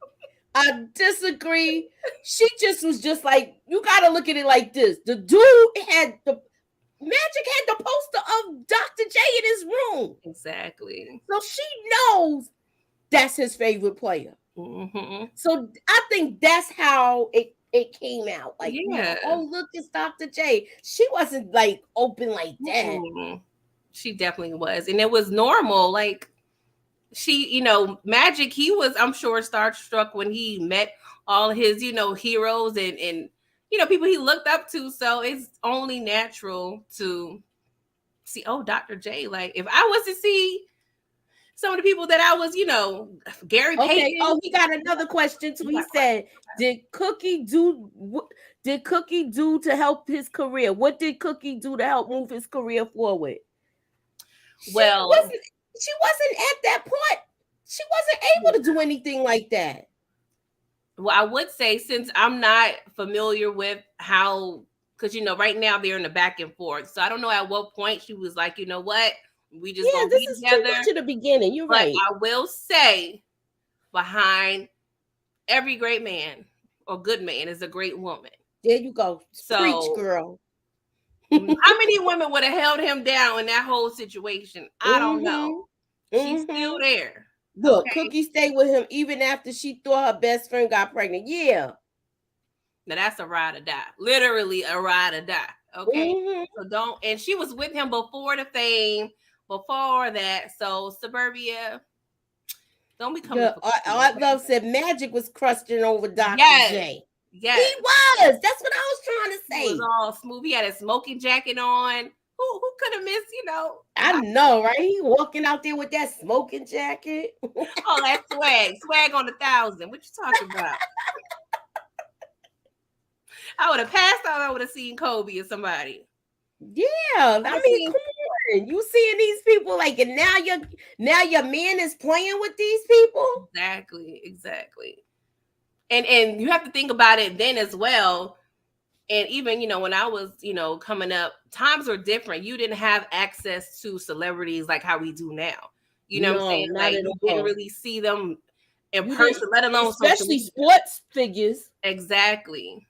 She just was just like, you gotta look at it like this. The dude had Magic had the poster of Dr. J in his room. Exactly. So she knows that's his favorite player. Mm-hmm. So I think that's how it came out. Like, yeah. Oh, look, it's Dr. J. She wasn't like open like that. Mm-hmm. She definitely was. And it was normal. Like, she, Magic, he was, I'm sure, starstruck when he met all his, heroes and people he looked up to. So it's only natural to see, oh, Dr. J. Like, if I was to see some of the people that I was, Gary Payton. Okay. Oh, he got another question too. He said, did Cookie do to help his career? What did Cookie do to help move his career forward? Well, she wasn't at that point. She wasn't able to do anything like that. Well, I would say, since I'm not familiar with how, because right now they're in the back and forth. So I don't know at what point she was like, you know what? We just gonna be together. Too much at the beginning. You're right. I will say, behind every great man or good man is a great woman. There you go. So, preach, girl. How many women would have held him down in that whole situation? I don't know. She's still there. Look, Cookie stayed with him even after she thought her best friend got pregnant. Yeah. Now that's a ride or die. Literally a ride or die. Okay. So don't, and she was with him before the fame, before that. So Suburbia, don't be coming. I love said Magic was crushing over Dr. J. Yes. He was. That's what I was trying to say. He was all smooth. He had a smoking jacket on. Who could have missed, I know, right? He walking out there with that smoking jacket. Oh, that's swag on 1,000. What you talking about? I would have passed out. I would have seen Kobe or somebody. Yeah, I mean, come on. You seeing these people like, and now your man is playing with these people. Exactly. And you have to think about it then as well. And even, when I was, coming up, times were different. You didn't have access to celebrities like how we do now. You know what I'm saying? Like, you didn't really see them in person, let alone especially sports figures. Exactly.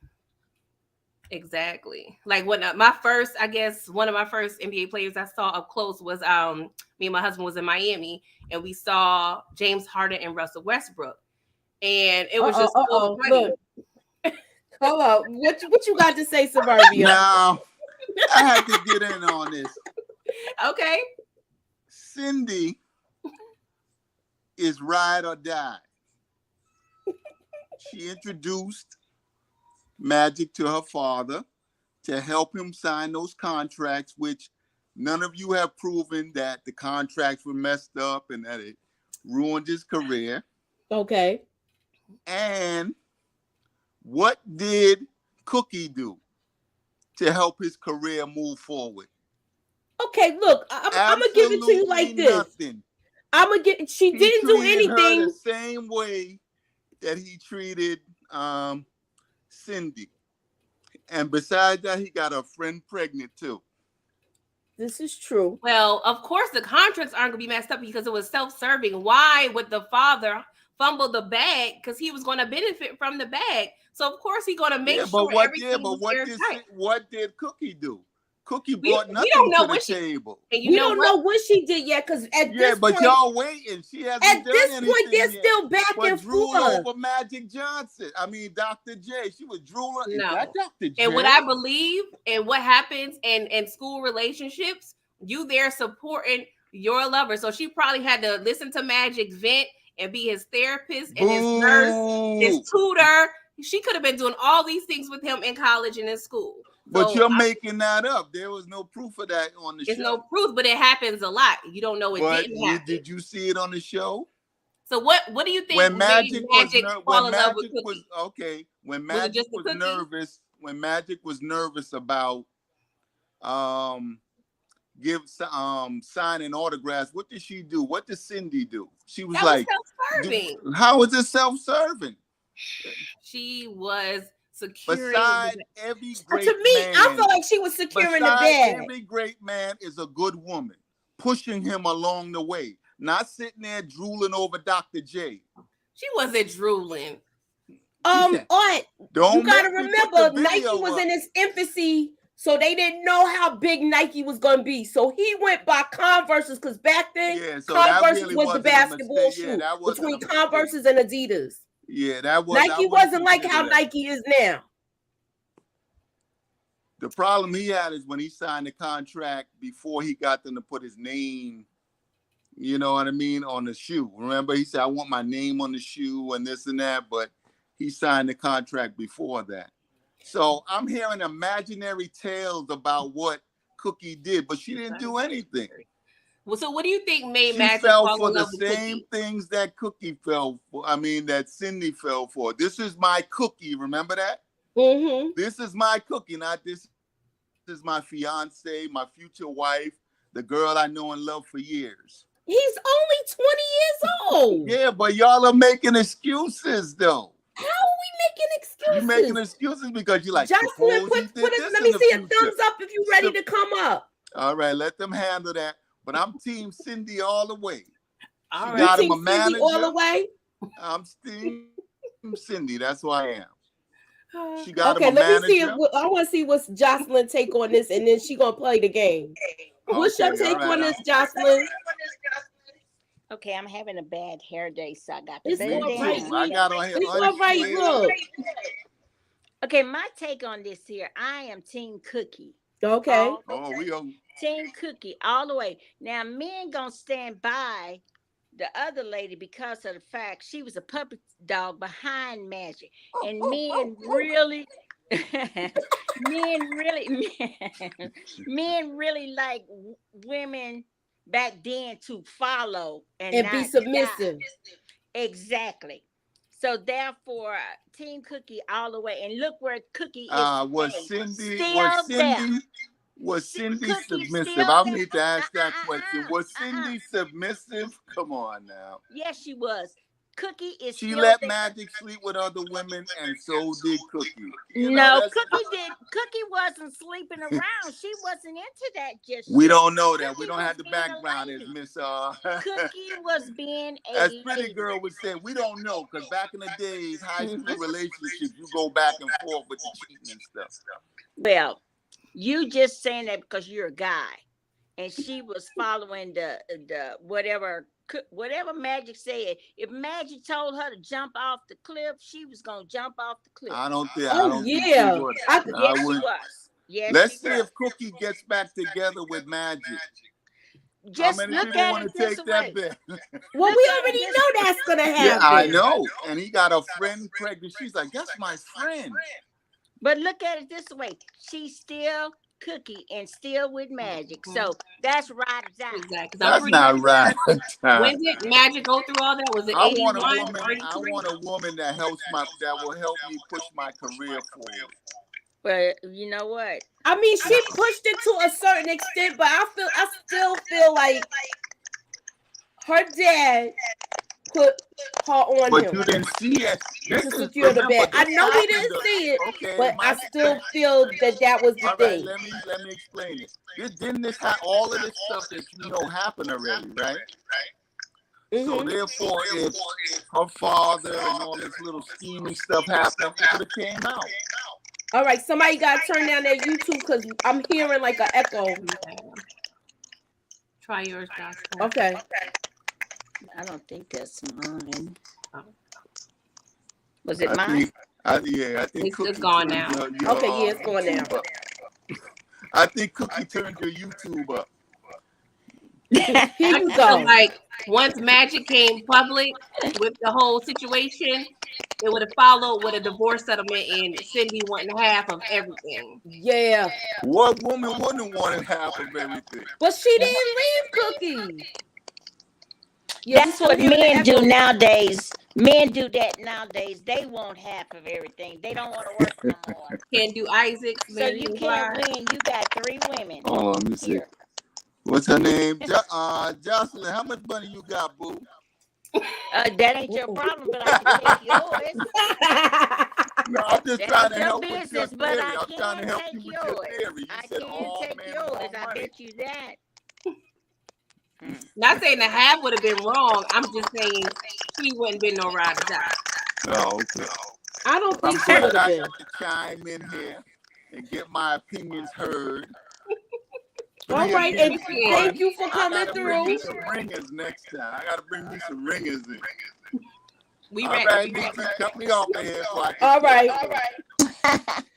Like when one of my first NBA players I saw up close was me and my husband was in Miami, and we saw James Harden and Russell Westbrook. And it was just so funny. Hold on. What you got to say, Suburbia? Now, I had to get in on this. Okay. Cindy is ride or die. She introduced Magic to her father to help him sign those contracts, which none of you have proven that the contracts were messed up and that it ruined his career. Okay. And what did Cookie do to help his career move forward? Okay, look, I'm gonna give it to you like this. Nothing. She didn't do anything. Her the same way that he treated Cindy. And besides that, he got a friend pregnant too. This is true. Well, of course, the contracts aren't gonna be messed up because it was self-serving. Why would the father fumble the bag? Because he was going to benefit from the bag. So of course he's going to make sure everything was airtight. What did Cookie do? Cookie brought we nothing don't know to the what she- table. And you We know don't what? know what she did yet, because at Yeah, this but point, y'all waiting. She hasn't at done this anything point, they're yet. still back But and drool forth. over Magic Johnson. I mean, Dr. J. She was drooling. Is No. that Dr. J? And what I believe and what happens in school relationships, you there supporting your lover. So she probably had to listen to Magic vent and be his therapist and his nurse, his tutor. She could have been doing all these things with him in college and in school. But So you're making that up. There was no proof of that on the show. There's no proof, but it happens a lot. You don't know it didn't happen. Did you see it on the show? So what do you think When Magic fall in love with Cookie? When Magic was nervous, when Magic was nervous about signing autographs, what did she do? What did Cindy do? She was like, self-serving. How is it self-serving? She was securing. Besides every great to me, man, I feel like she was securing the bag. Every great man is a good woman, pushing him along the way, not sitting there drooling over Dr. J. She wasn't drooling. Art, you gotta remember, Nike was in its infancy, so they didn't know how big Nike was gonna be. So he went by Converses, because back then Converses was the basketball shoe between Converses and Adidas. Yeah, that was Nike wasn't like how Nike is now. The problem he had is when he signed the contract before he got them to put his name, you know what I mean, on the shoe. Remember, he said, I want my name on the shoe and this and that, but he signed the contract before that. So I'm hearing imaginary tales about what Cookie did, but she didn't do anything. Well, so what do you think made Magic fall for the same things that Cookie fell for? I mean, that Cindy fell for. This is my cookie. Remember that? Mm-hmm. This is my cookie, not this. This is my fiance, my future wife, the girl I know and love for years. He's only 20 years old. Yeah, but y'all are making excuses, though. How are we making excuses? You're making excuses because you like. Jocelyn, let me see a thumbs up if you're ready to come up. All right, let them handle that. But I'm Team Cindy all the way. All right, got him a manager all the way. I'm Team Cindy. That's who I am. She got him a let manager. Me see. I want to see what's Jocelyn take on this, and then she gonna play the game. What's your take on this, Jocelyn? Okay, I'm having a bad hair day, so I got to bend down. I got on here. It's all right, look. Okay, my take on this here, I am Team Cookie. Okay. We are Team Cookie all the way. Now, men gonna stand by the other lady because of the fact she was a puppet dog behind Magic, and men really, men really like women back then to follow and be submissive. Exactly. So therefore, Team Cookie all the way. And look where Cookie is. Was Cindy submissive? I need to ask that question. Was Cindy submissive? Come on now. Yes, she was. Cookie is. She let Magic sleep with other women, and so did Cookie. Cookie wasn't sleeping around. She wasn't into that just yet. We don't know that. We don't have the background as Miss Cookie was being a as Pretty Girl would say, we don't know, because back in the days, high school relationships, you go back and forth with the cheating and stuff. Well, you just saying that because you're a guy, and she was following the whatever Magic said. If Magic told her to jump off the cliff, she was gonna jump off the cliff. I don't think. Yes, she was. Yes, let's see if Cookie gets back together with Magic. Just how many look people at want it to this take way. that bet? Well, we already know that's gonna happen. Yeah, I know. And he got a friend pregnant. She's like, that's my friend. But look at it this way. She's still Cookie and still with Magic. So that's right. Exactly. That's not right. When did Magic go through all that? Was it 81? I want a woman that will help me push my career forward. But you know what? I mean, she pushed it to a certain extent, but I still feel like her dad put her on but him. You didn't see it. To secure the bag. I know he didn't see it, but I still feel that was the thing. Let me explain it. All of this stuff that you know happened already, right? Mm-hmm. So therefore, if her father and all this little scheming stuff happened, it would have came out. All right, somebody got to turn down their YouTube because I'm hearing like an echo. Yeah. Try yours, Jocelyn. Okay. I don't think that's mine. Oh. Was it mine? I think It's Cookie gone turned now. Okay, yeah, it's going now. YouTube up. I think Cookie turned your YouTube up. Here I you just feel go. like once Magic came public with the whole situation, it would have followed with a divorce settlement and Cindy wanting half of everything. Yeah. What woman wouldn't want half of everything? But she didn't leave Cookie. Yeah, That's what men do nowadays. Men do that nowadays. They want half of everything. They don't want to work no more. Can't do Isaac. So you can't win. You got 3 women. Oh, let me see. Here. What's her name? Jocelyn, how much money you got, boo? That ain't your problem, but I can take yours. No, I'm just That's trying to your help with business, your but theory. I I'm trying to can help take you with yours. your theory. You I said can all take men yours. want I money. bet you that. Not saying the half would have been wrong. I'm just saying she wouldn't been no ride or die. Oh, okay. I don't I'm think she glad would have I been. got to chime in here and get my opinions heard. All right, and thank you for coming I gotta bring me through. some ringers next time. I gotta bring me some ringers in. We All ready. right, Nikki, cut me off of here. So I can All right.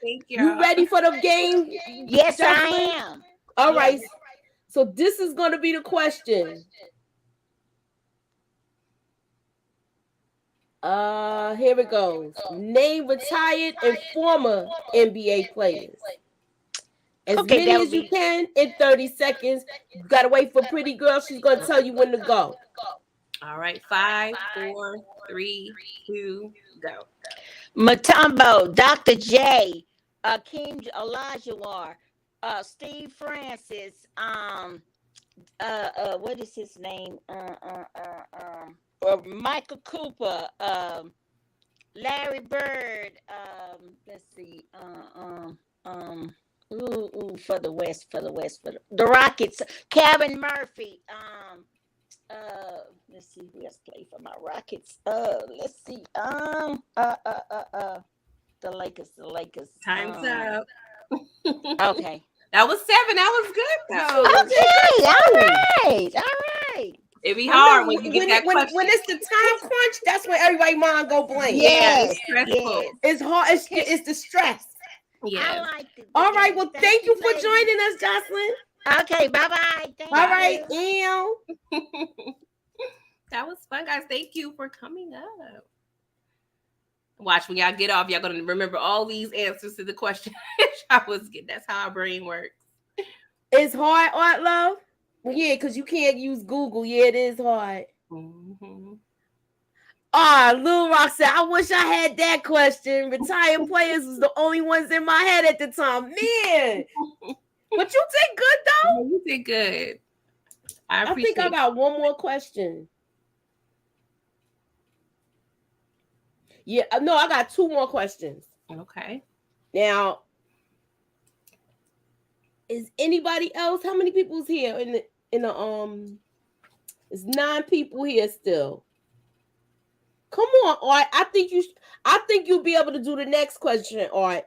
Thank you. You ready for the game? Yes, Jocelyn? I am. All Yes. right. So this is going to be the question. Here it goes. Name retired and former NBA players. As Okay, many that as would you be- can in 30 seconds. You gotta wait for Pretty Girl. She's gonna tell you when to go. All right, 5, 4, 3, 2, go. Matumbo, Dr. J, King Olajuwon, Steve Francis, what is his name? Michael Cooper, Larry Bird, let's see, for the West, for the Rockets, Kevin Murphy, let's see who else played for my Rockets. Let's see, the Lakers. Time's up. Okay. That was 7. That was good though. Okay, all right. It'd be hard when you get that when question. it's the time crunch, that's when everybody mind go blank. Yeah, Yes, it's stressful. yes. It's hard. It's the stress. Yeah. I like it. All right. Well, thank you for ladies. joining us, Jocelyn. Okay, bye-bye. Thank All you. right, Ew. That was fun, guys. Thank you for coming up. Watch when y'all get off, y'all gonna remember all these answers to the question I was getting. That's how our brain works. It's hard, Art Love. Well, yeah, because you can't use Google. Yeah, it is hard. Mm-hmm. Lil Rock said, I wish I had that question. Retired players was the only ones in my head at the time. Man. But you did good, though. You did good. I think I got one more question. Yeah, no, I got 2 more questions. Okay. Now, is anybody else? How many people's here in the It's 9 people here still. Come on, Art. I think you'll be able to do the next question, Art.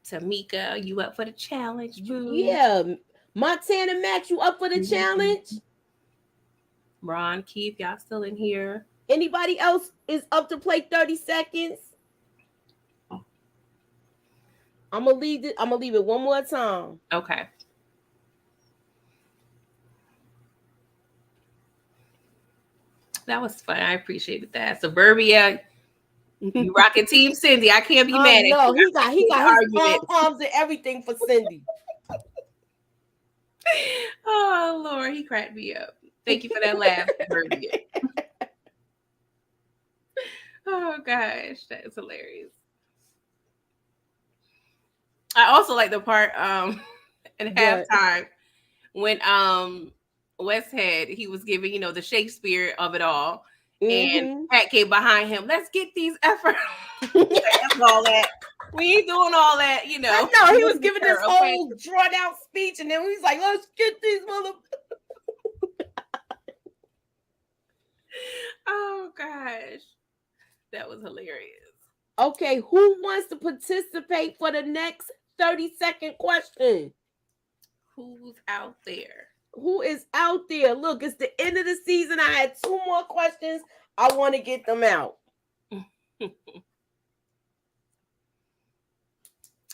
Tamika, you up for the challenge? Boo? Yeah. Montana Max, you up for the challenge? Ron, Keith, y'all still in here? Anybody else is up to play 30 seconds? I'm gonna leave it one more time. Okay. That was fun. I appreciated that. Suburbia, you rocking Team Cindy. I can't be mad at you. No, he got his arms and everything for Cindy. Oh Lord, he cracked me up. Thank you for that laugh, Suburbia. Oh gosh, that is hilarious. I also like the part in halftime when Westhead, he was giving, the Shakespeare of it all. And Pat came behind him. Let's get these efforts. That's all that. We ain't doing all that, I know he was giving this whole drawn out speech, and then he's like, "Let's get these mother." Oh gosh, That was hilarious. Okay, who wants to participate for the next 30-second question? Who's out there? Who is out there? Look, it's the end of the season. I had 2 more questions. I want to get them out.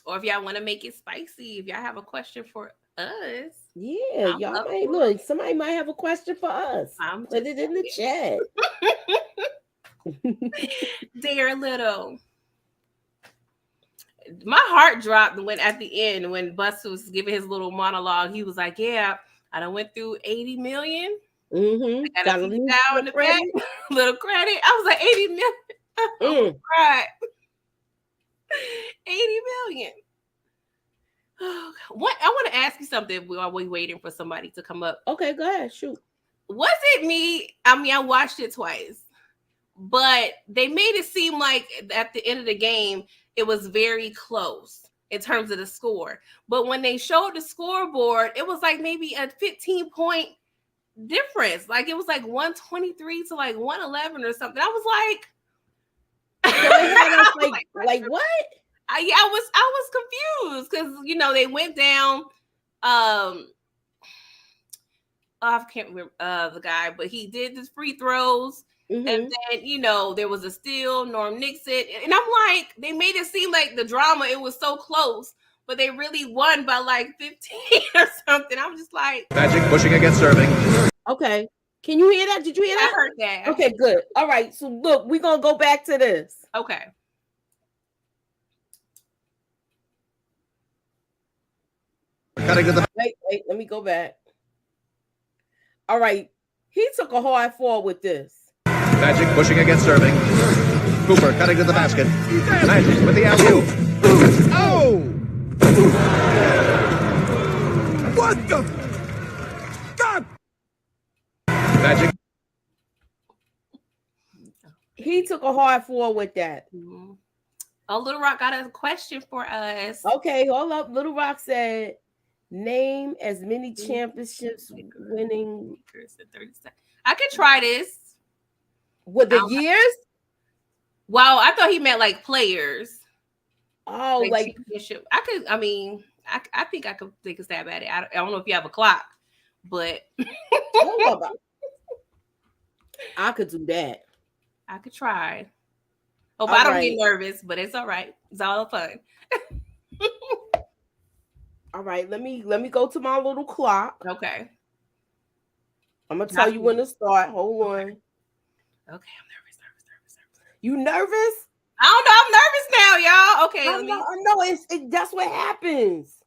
Or if y'all want to make it spicy, if y'all have a question for us. Yeah, y'all might look. Somebody might have a question for us. Put it in the chat. Dear Little. My heart dropped when at the end when Busta was giving his little monologue. He was like, "Yeah, I done went through 80 million. Mm-hmm. I got a few down in the back, little credit." I was like, 80 million. Right. 80 million. What I want to ask you something while we're waiting for somebody to come up. Okay, go ahead. Shoot. Was it me? I mean, I watched it twice, but they made it seem like at the end of the game, it was very close in terms of the score. But when they showed the scoreboard, it was like maybe a 15-point difference. Like it was like 123 to like 111 or something. I was like, so they had us like what? I was confused because they went down. I can't remember the guy, but he did his free throws. Mm-hmm. And then, there was a steal, Norm Nixon. And I'm like, they made it seem like the drama, it was so close, but they really won by like 15 or something. I'm just like. Magic pushing against serving. Okay. Can you hear that? Did you hear that? I heard that. Okay, good. All right. So look, we're going to go back to this. Okay. Wait, let me go back. All right. He took a hard fall with this. Magic pushing against serving. Cooper cutting to the basket. Magic with the alley-oop. Oh! What the? God! Magic. He took a hard fall with that. Mm-hmm. Oh, Little Rock got a question for us. Okay, hold up. Little Rock said, name as many championships winning. I could try this. With the years? Wow, I thought he meant like players. Oh, like I could. I mean, I think I could take a stab at it. I don't know if you have a clock, but I could do that. I could try. Oh, but I don't get nervous, but it's all right. It's all fun. All right, let me go to my little clock. Okay. I'm gonna tell you when to start. Hold on. Okay, I'm nervous. You nervous? I don't know. I'm nervous now, y'all. Okay, I know. That's what happens.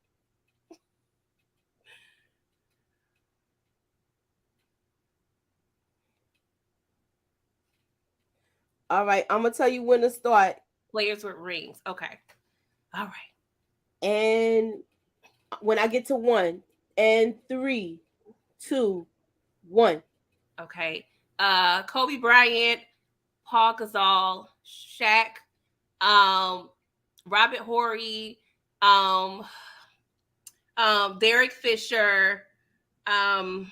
All right, I'm gonna tell you when to start. Players with rings. Okay. All right. And when I get to 1 and 3, 2, 1. Okay. Kobe Bryant, Paul Gasol, Shaq, Robert Horry, Derek Fisher, Lord,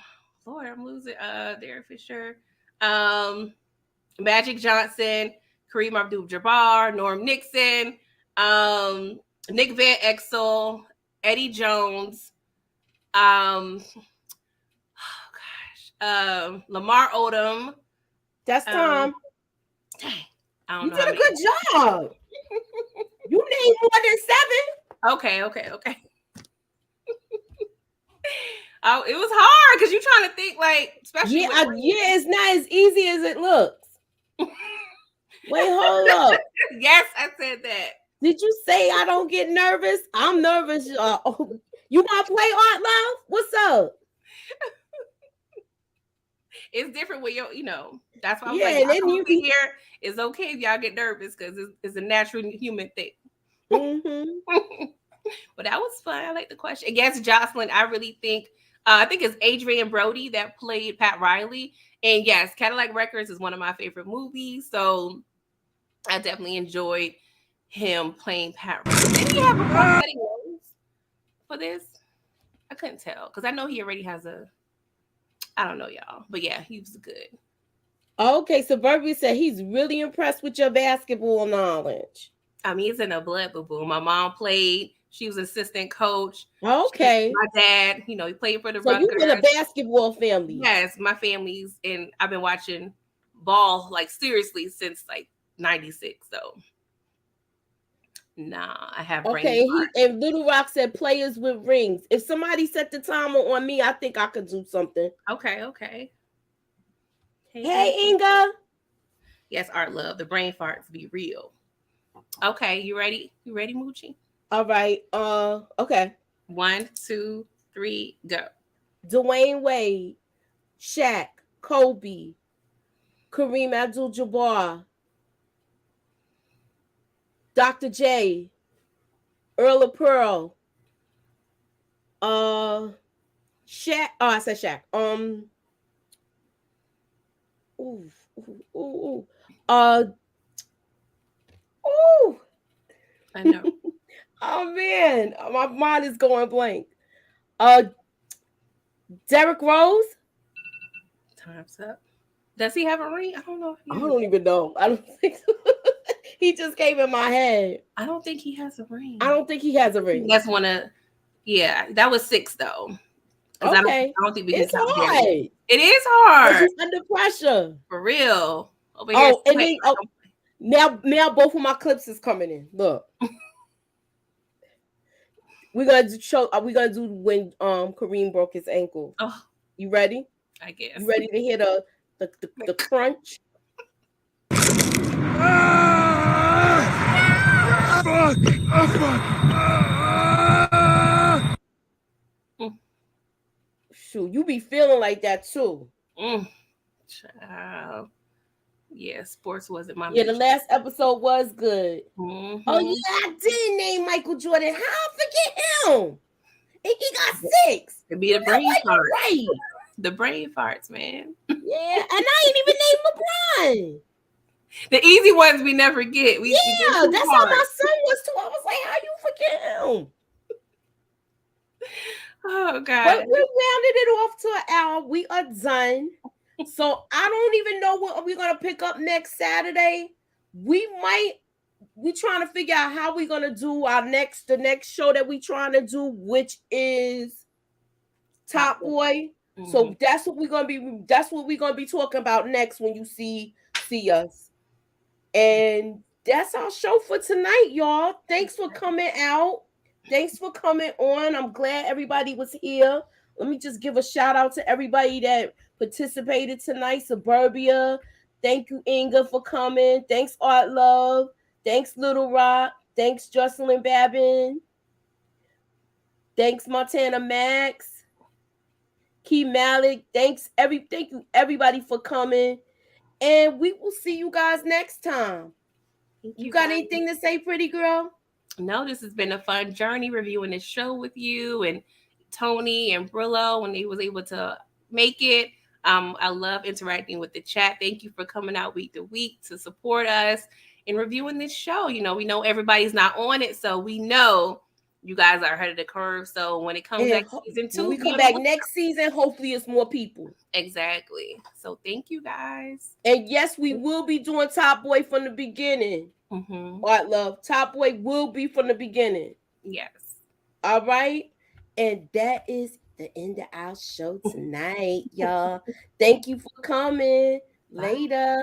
I'm losing Derek Fisher, Magic Johnson, Kareem Abdul-Jabbar, Norm Nixon, Nick Van Exel, Eddie Jones, Lamar Odom. That's Tom. Dang, I don't know. You did a good job. You named more than 7. Okay. Oh, it was hard because you're trying to think like, especially. It's not as easy as it looks. Wait, hold up. Yes, I said that. Did you say I don't get nervous? I'm nervous. You want to play Art Love? What's up? It's different when that's why I was like, then you here. It's okay if y'all get nervous because it's a natural human thing. Mm-hmm. But that was fun. I like the question. Against Jocelyn, I really think it's Adrian Brody that played Pat Riley. And yes, Cadillac Records is one of my favorite movies. So I definitely enjoyed him playing Pat Riley. Did he have a prosthetic nose for this? I couldn't tell because I know he already has I don't know, y'all. But yeah, he was good. Okay, Suburbia said he's really impressed with your basketball knowledge. I mean, it's in a blood, boo boo. My mom played. She was assistant coach. Okay. My dad, he played for the So you've Rutgers. been a basketball family. Yes, my family's, and I've been watching ball like seriously since like 96. So nah, I have Okay, brain and Little Rock said players with rings. If somebody set the timer on me, I think I could do something. Okay. Hey, Inga. Yes, Art Love. The brain farts be real. Okay, you ready? You ready, Moochie? All right. Okay. 1, 2, 3, go. Dwayne Wade, Shaq, Kobe, Kareem Abdul-Jabbar, Dr. J, Earl of Pearl, Shaq. Oh, I said Shaq. Ooh. I know. Oh man, my mind is going blank. Derrick Rose. Time's up. Does he have a ring? I don't know. I don't even know. I don't think so. He just came in my head. I don't think he has a ring. I don't think he has a ring. That's one of. Yeah, that was 6 though. Okay. I don't think we it's can count hard. It is hard. He's under pressure. For real. Over here. Oh, and then, now both of my clips is coming in. Look. We're gonna do when Kareem broke his ankle. Oh, you ready? I guess. You ready to hear the crunch? Shoot, you be feeling like that too. Child. Yeah, sports wasn't my. Yeah, the last episode was good. Mm-hmm. Oh yeah, I did name Michael Jordan. How I forget him? He got 6. It'd be the brain farts. Right. The brain farts, man. Yeah, and I ain't even named LeBron. The easy ones we never get. That's how my son was too. I was like, how you forget him? Oh God. But we rounded it off to an hour. We are done. So I don't even know what we're gonna pick up next Saturday. We're trying to figure out how we're gonna do the next show that we're trying to do, which is Top Boy. Mm-hmm. So that's what we're gonna be talking about next when you see us. And that's our show for tonight, y'all. Thanks for coming out. Thanks for coming on. I'm glad everybody was here. Let me just give a shout out to everybody that participated tonight. Suburbia. Thank you, Inga, for coming. Thanks, Art Love. Thanks, Little Rock. Thanks, Jocelyn Babin. Thanks, Montana Max. Key Malik. Thank you, everybody, for coming. And we will see you guys next time. You got anything to say, pretty girl? No, this has been a fun journey reviewing this show with you and Tony and Brillo when they was able to make it. I love interacting with the chat. Thank you for coming out week to week to support us in reviewing this show. We know everybody's not on it, so we know you guys are ahead of the curve. So when it comes back season 2, when we come back next season, hopefully it's more people. Exactly. So thank you guys. And yes, we will be doing Top Boy from the beginning. Mm-hmm. All right, love. Top Boy will be from the beginning. Yes. All right. And that is the end of our show tonight, y'all. Thank you for coming. Later.